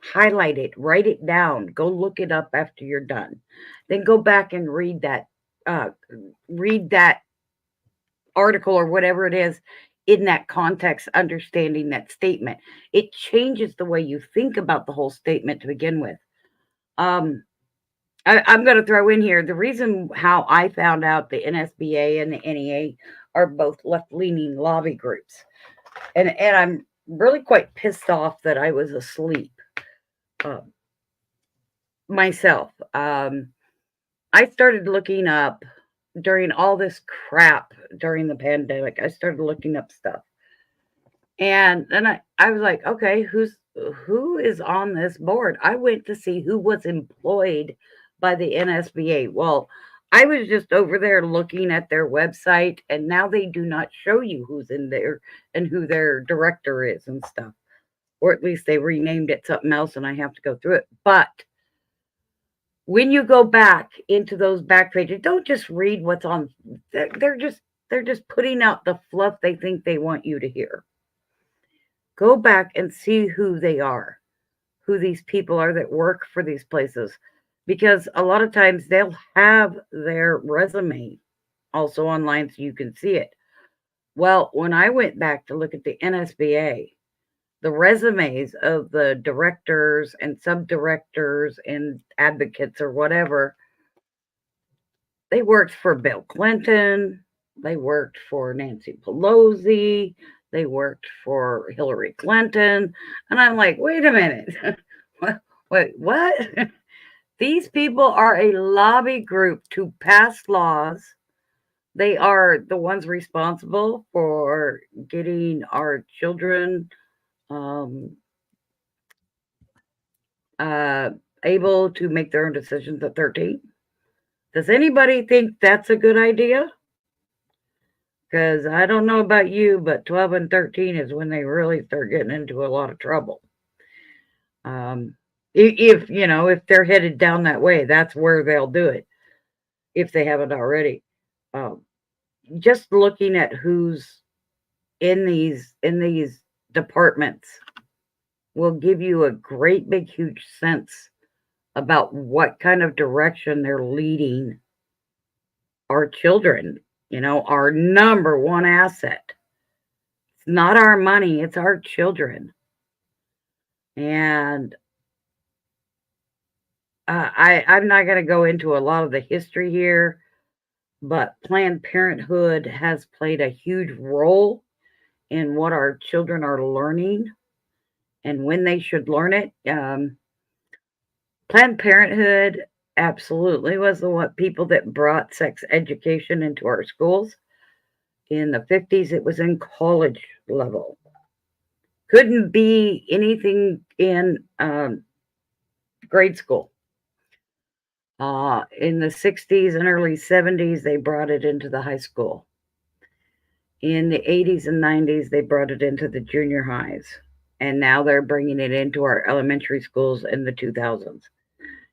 highlight it, write it down, go look it up after you're done, then go back and read that article or whatever it is in that context, understanding that statement. It changes the way you think about the whole statement to begin with. I'm going to throw in here the reason how I found out the NSBA and the NEA are both left-leaning lobby groups, and I'm really quite pissed off that I was asleep myself. I started looking up during all this crap during the pandemic. I started looking up stuff, and then I was like, okay, who is on this board? I went to see who was employed by the NSBA. Well, I was just over there looking at their website, and now they do not show you who's in there and who their director is and stuff, or at least they renamed it something else, and I have to go through it. But when you go back into those back pages, don't just read what's on. They're just putting out the fluff they think they want you to hear. Go back and see who they are, who these people are that work for these places, because a lot of times they'll have their resume also online so you can see it. Well, when I went back to look at the NSBA, the resumes of the directors and sub-directors and advocates or whatever, they worked for Bill Clinton, they worked for Nancy Pelosi, they worked for Hillary Clinton, and I'm like, wait a minute, wait, what? These people are a lobby group to pass laws. They are the ones responsible for getting our children able to make their own decisions at 13. Does anybody think that's a good idea? Because I don't know about you, but 12 and 13 is when they really start getting into a lot of trouble. If they're headed down that way, that's where they'll do it, if they haven't already. Just looking at who's in these departments will give you a great big huge sense about what kind of direction they're leading our children, our number one asset. It's not our money, it's our children. And I'm not going to go into a lot of the history here, but Planned Parenthood has played a huge role in what our children are learning and when they should learn it. Planned Parenthood absolutely was the people that brought sex education into our schools. In the 50s, it was in college level. Couldn't be anything in grade school. In the 60s and early 70s, they brought it into the high school. In the 80s and 90s, they brought it into the junior highs. And now they're bringing it into our elementary schools in the 2000s.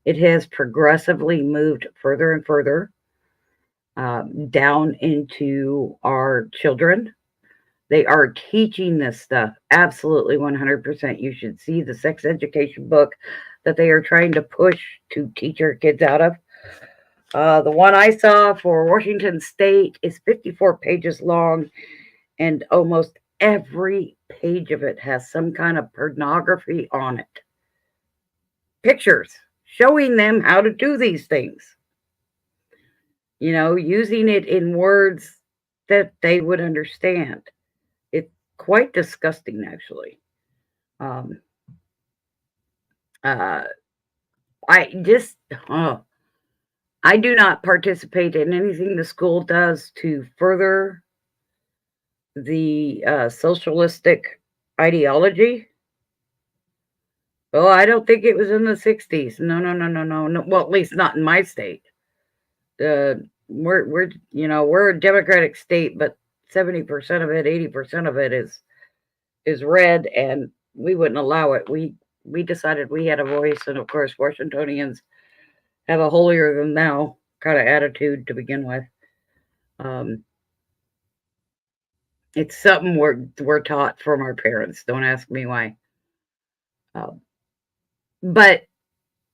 It has progressively moved further and further down into our children. They are teaching this stuff. Absolutely 100%. You should see the sex education book that they are trying to push to teach our kids out of. The one I saw for Washington State is 54 pages long, and almost every page of it has some kind of pornography on it. Pictures showing them how to do these things. Using it in words that they would understand. It's quite disgusting, actually. I do not participate in anything the school does to further the socialistic ideology. Oh, I don't think it was in the 60s. No. Well, at least not in my state. We're a democratic state, but 70% of it, 80% of it is red, and we wouldn't allow it. We decided we had a voice, and of course, Washingtonians have a holier than thou kind of attitude to begin with. It's something we're taught from our parents. Don't ask me why. But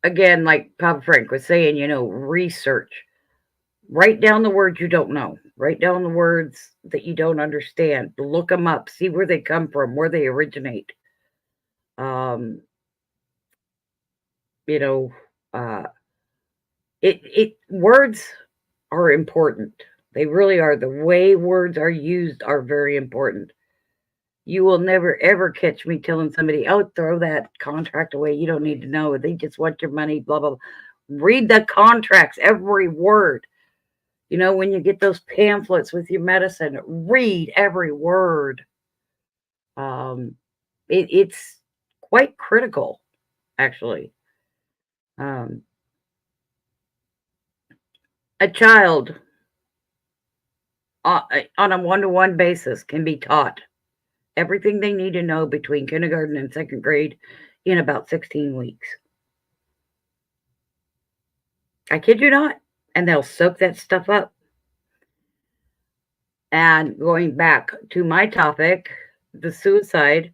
again, like Papa Frank was saying, research. Write down the words you don't know. Write down the words that you don't understand. Look them up. See where they come from, where they originate. Words are important. They really are. The way words are used are very important. You will never, ever catch me telling somebody, oh, throw that contract away. You don't need to know. They just want your money, blah, blah, blah. Read the contracts, every word. When you get those pamphlets with your medicine, read every word. It's quite critical, actually. A child on a one-to-one basis can be taught everything they need to know between kindergarten and second grade in about 16 weeks. I kid you not. And they'll soak that stuff up. And going back to my topic, the suicide,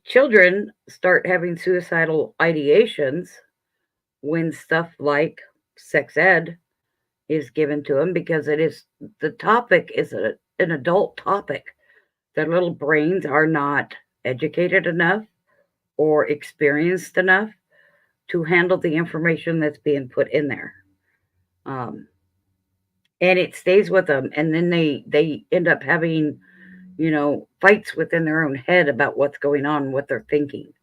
children start having suicidal ideations when stuff like sex ed is given to them, because the topic is an adult topic. Their little brains are not educated enough or experienced enough to handle the information that's being put in there. And it stays with them. And then they end up having, fights within their own head about what's going on, what they're thinking.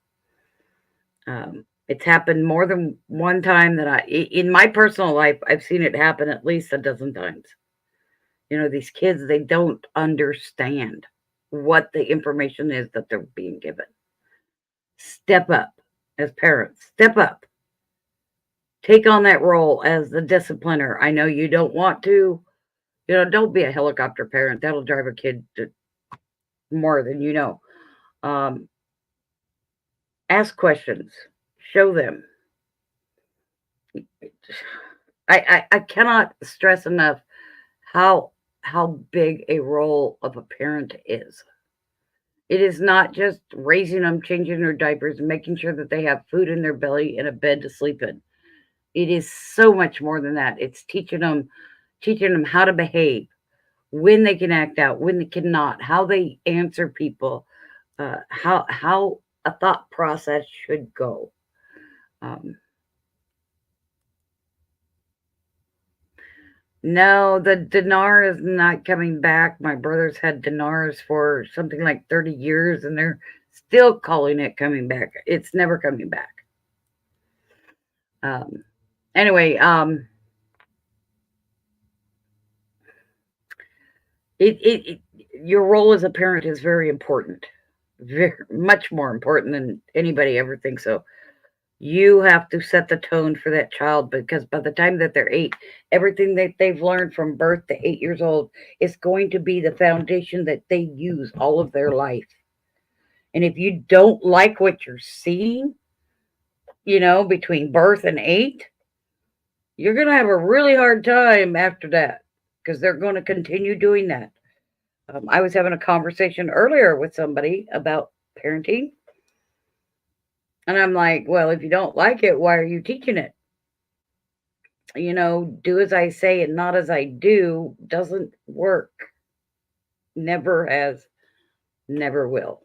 It's happened more than one time in my personal life, I've seen it happen at least a dozen times. These kids, they don't understand what the information is that they're being given. Step up as parents. Step up. Take on that role as the discipliner. I know you don't want to. Don't be a helicopter parent. That'll drive a kid to more than you know. Ask questions. Show them. I cannot stress enough how big a role of a parent is. It is not just raising them, changing their diapers, and making sure that they have food in their belly and a bed to sleep in. It is so much more than that. It's teaching them teaching them how to behave, when they can act out, when they cannot, how they answer people, how a thought process should go. No, the dinar is not coming back. My brothers had dinars for something like 30 years, and they're still calling it coming back. It's never coming back. Anyway, your role as a parent is very important, very much more important than anybody ever thinks so. You have to set the tone for that child, because by the time that they're 8, everything that they've learned from birth to 8 years old is going to be the foundation that they use all of their life. And if you don't like what you're seeing, between birth and 8, you're going to have a really hard time after that, because they're going to continue doing that. I was having a conversation earlier with somebody about parenting. And I'm like, well, if you don't like it, why are you teaching it? Do as I say and not as I do doesn't work. Never has, never will.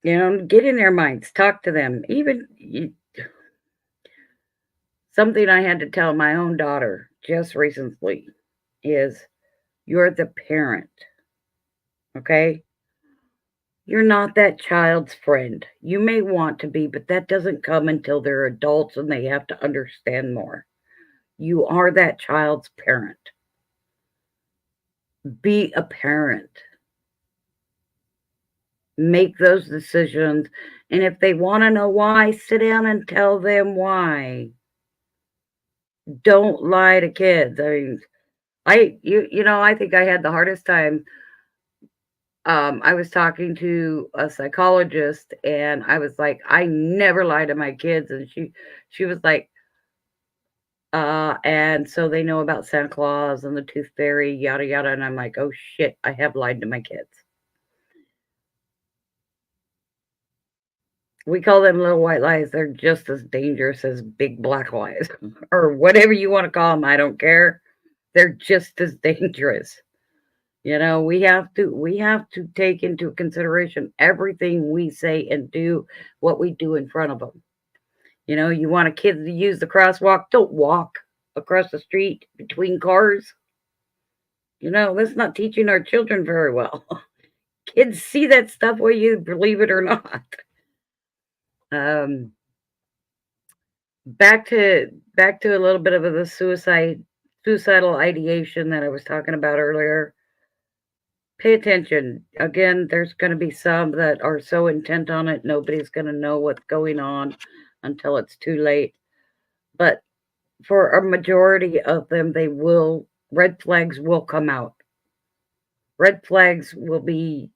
Get in their minds, talk to them. Something I had to tell my own daughter just recently is, you're the parent, okay? You're not that child's friend. You may want to be, but that doesn't come until they're adults and they have to understand more. You are that child's parent. Be a parent. Make those decisions. And if they want to know why, sit down and tell them why. Don't lie to kids. I mean, I think I had the hardest time. I was talking to a psychologist, and I was like, I never lie to my kids. And she was like, and so they know about Santa Claus and the Tooth Fairy, yada, yada. And I'm like, oh shit, I have lied to my kids. We call them little white lies. They're just as dangerous as big black lies or whatever you want to call them. I don't care. They're just as dangerous. We have to take into consideration everything we say and do, what we do in front of them. You want a kid to use the crosswalk, don't walk across the street between cars. That's not teaching our children very well. Kids see that stuff whether you believe it or not. Back to a little bit of the suicidal ideation that I was talking about earlier. Pay attention. Again, there's going to be some that are so intent on it, nobody's going to know what's going on until it's too late. But for a majority of them, red flags will come out. Red flags will be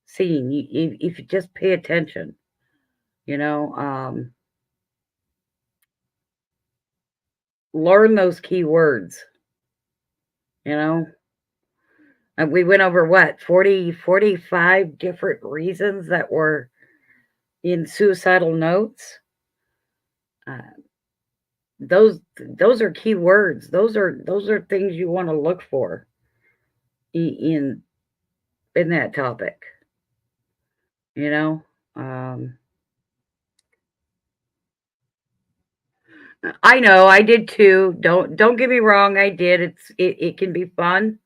seen if you just pay attention. Learn those key words. And we went over 45 different reasons that were in suicidal notes. Those are key words. Those are things you want to look for in that topic. I know I did too. Don't get me wrong. I did. It can be fun,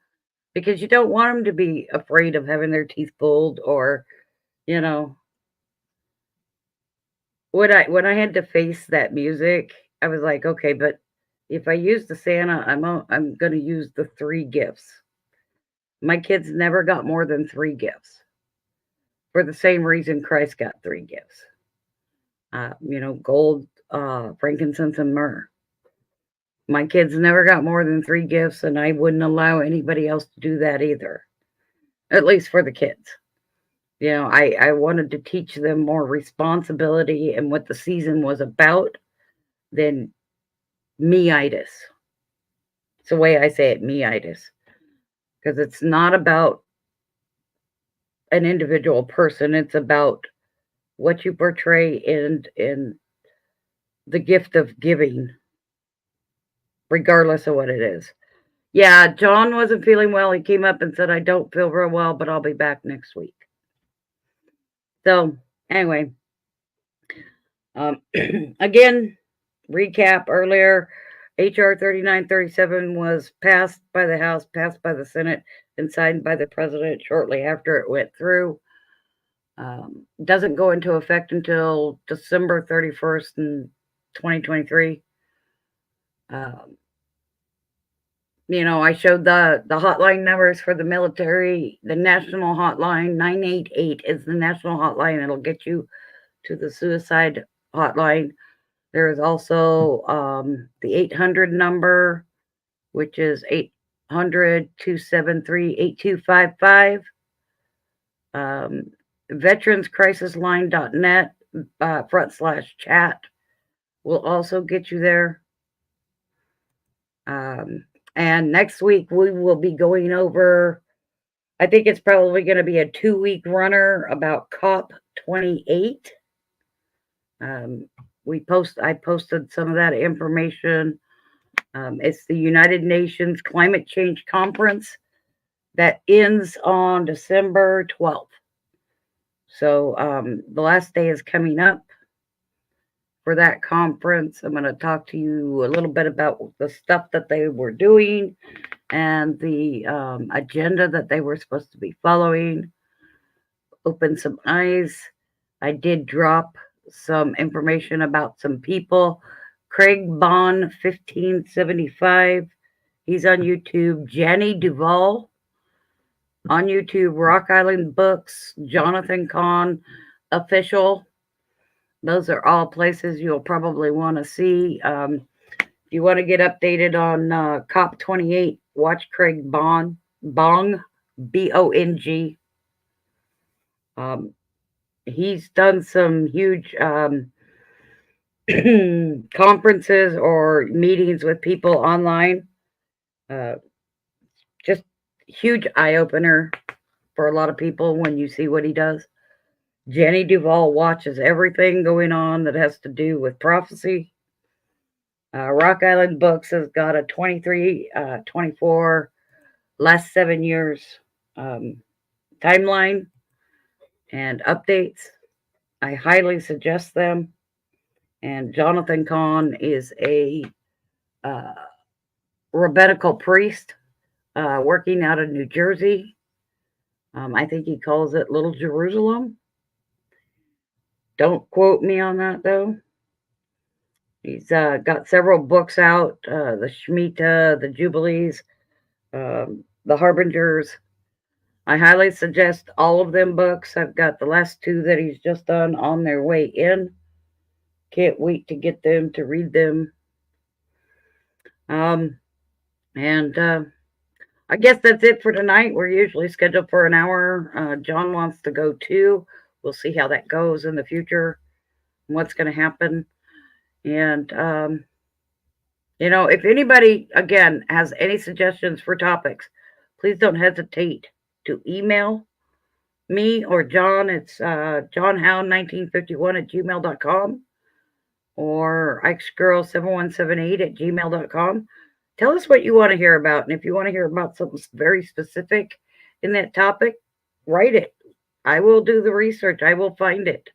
because you don't want them to be afraid of having their teeth pulled, or, when I had to face that music, I was like, okay, but if I use the Santa, I'm going to use the 3 gifts. My kids never got more than 3 gifts, for the same reason Christ got 3 gifts. Gold, frankincense, and myrrh. My kids never got more than 3 gifts, and I wouldn't allow anybody else to do that either, at least for the kids. I wanted to teach them more responsibility and what the season was about than me-itis. It's the way I say it, me-itis. Because it's not about an individual person. It's about what you portray and the gift of giving, regardless of what it is. Yeah, John wasn't feeling well. He came up and said, I don't feel real well, but I'll be back next week. So, anyway, again, recap earlier, H.R. 3937 was passed by the House, passed by the Senate, and signed by the President shortly after it went through. Doesn't go into effect until December 31st in 2023. I showed the hotline numbers for the military. The national hotline, 988, is the national hotline. It'll get you to the suicide hotline. There is also the 800 number, which is 800-273-8255. VeteransCrisisLine.net /chat will also get you there. And next week we will be going over, I think it's probably going to be a 2-week runner about COP28. I posted some of that information. It's the United Nations Climate Change Conference that ends on December 12th. So the last day is coming up for that conference. I'm going to talk to you a little bit about the stuff that they were doing and the agenda that they were supposed to be following. Open some eyes. I did drop some information about some people. Craig Bond 1575. He's on YouTube. Jenny Duvall on YouTube. Rock Island Books. Jonathan Kahn Official. Those are all places you'll probably want to see. If you want to get updated on COP28, watch Craig Bong, B-O-N-G. He's done some huge conferences or meetings with people online. Just huge eye-opener for a lot of people when you see what he does. Jenny Duvall watches everything going on that has to do with prophecy. Rock Island Books has got a 24 last 7 years timeline and updates. I highly suggest them. And Jonathan Kahn is a rabbinical priest working out of New Jersey. I think he calls it Little Jerusalem. Don't quote me on that, though. He's got several books out, the Shemitah, the Jubilees, the Harbingers. I highly suggest all of them books. I've got the last 2 that he's just done on their way in. Can't wait to get them, to read them. I guess that's it for tonight. We're usually scheduled for an hour. John wants to go too. We'll see how that goes in the future and what's going to happen. And, if anybody, again, has any suggestions for topics, please don't hesitate to email me or John. It's johnhowe1951@gmail.com or ixgirl7178@gmail.com. Tell us what you want to hear about. And if you want to hear about something very specific in that topic, write it. I will do the research. I will find it.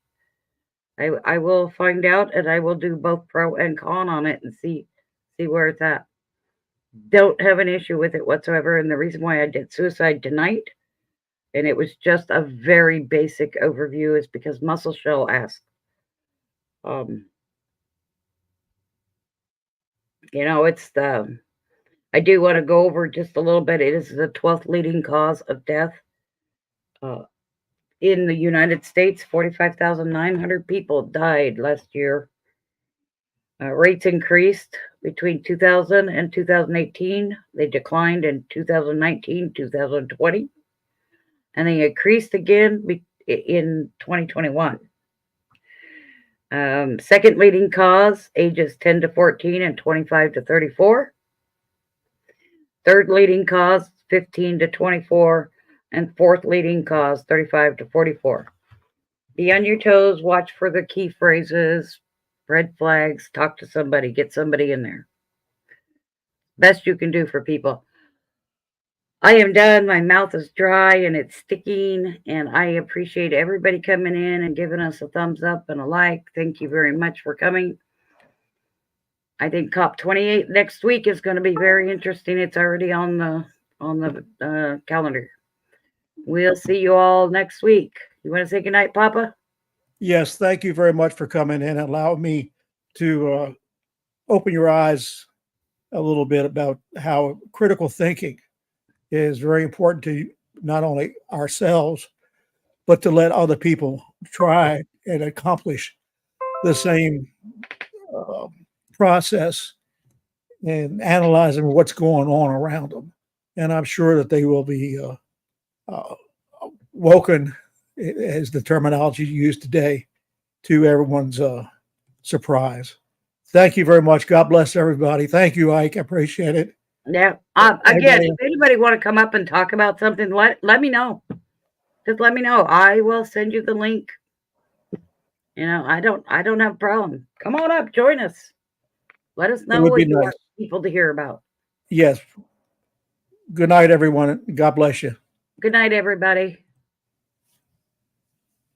I will find out, and I will do both pro and con on it and see where it's at. Don't have an issue with it whatsoever. And the reason why I did suicide tonight, and it was just a very basic overview, is because Muscle Shell asked. It's I do want to go over just a little bit. It is the 12th leading cause of death. In the United States, 45,900 people died last year. Rates increased between 2000 and 2018. They declined in 2019, 2020. And they increased again in 2021. Second leading cause, ages 10 to 14 and 25 to 34. Third leading cause, 15 to 24. And fourth leading cause, 35 to 44. Be on your toes. Watch for the key phrases. red flags, talk to somebody, get somebody in there. Best you can do for people. I am done. My mouth is dry and it's sticking, and I appreciate everybody coming in and giving us a thumbs up and a like. Thank you very much for coming. I think COP28 next week is going to be very interesting. It's already on the calendar. We'll see you all next week. You want to say goodnight, Papa? Yes, thank you very much for coming in and allowing me to open your eyes a little bit about how critical thinking is very important to not only ourselves, but to let other people try and accomplish the same process and analyzing what's going on around them. And I'm sure that they will be woken, as the terminology used today, to everyone's surprise. Thank you very much. God bless everybody. Thank you, Ike. I appreciate it. Yeah. Again, if anybody want to come up and talk about something, let me know. Just let me know. I will send you the link. You know, I don't have a problem. Come on up, join us. Let us know what you want people to hear about. Yes. Good night, everyone. God bless you. Good night, everybody.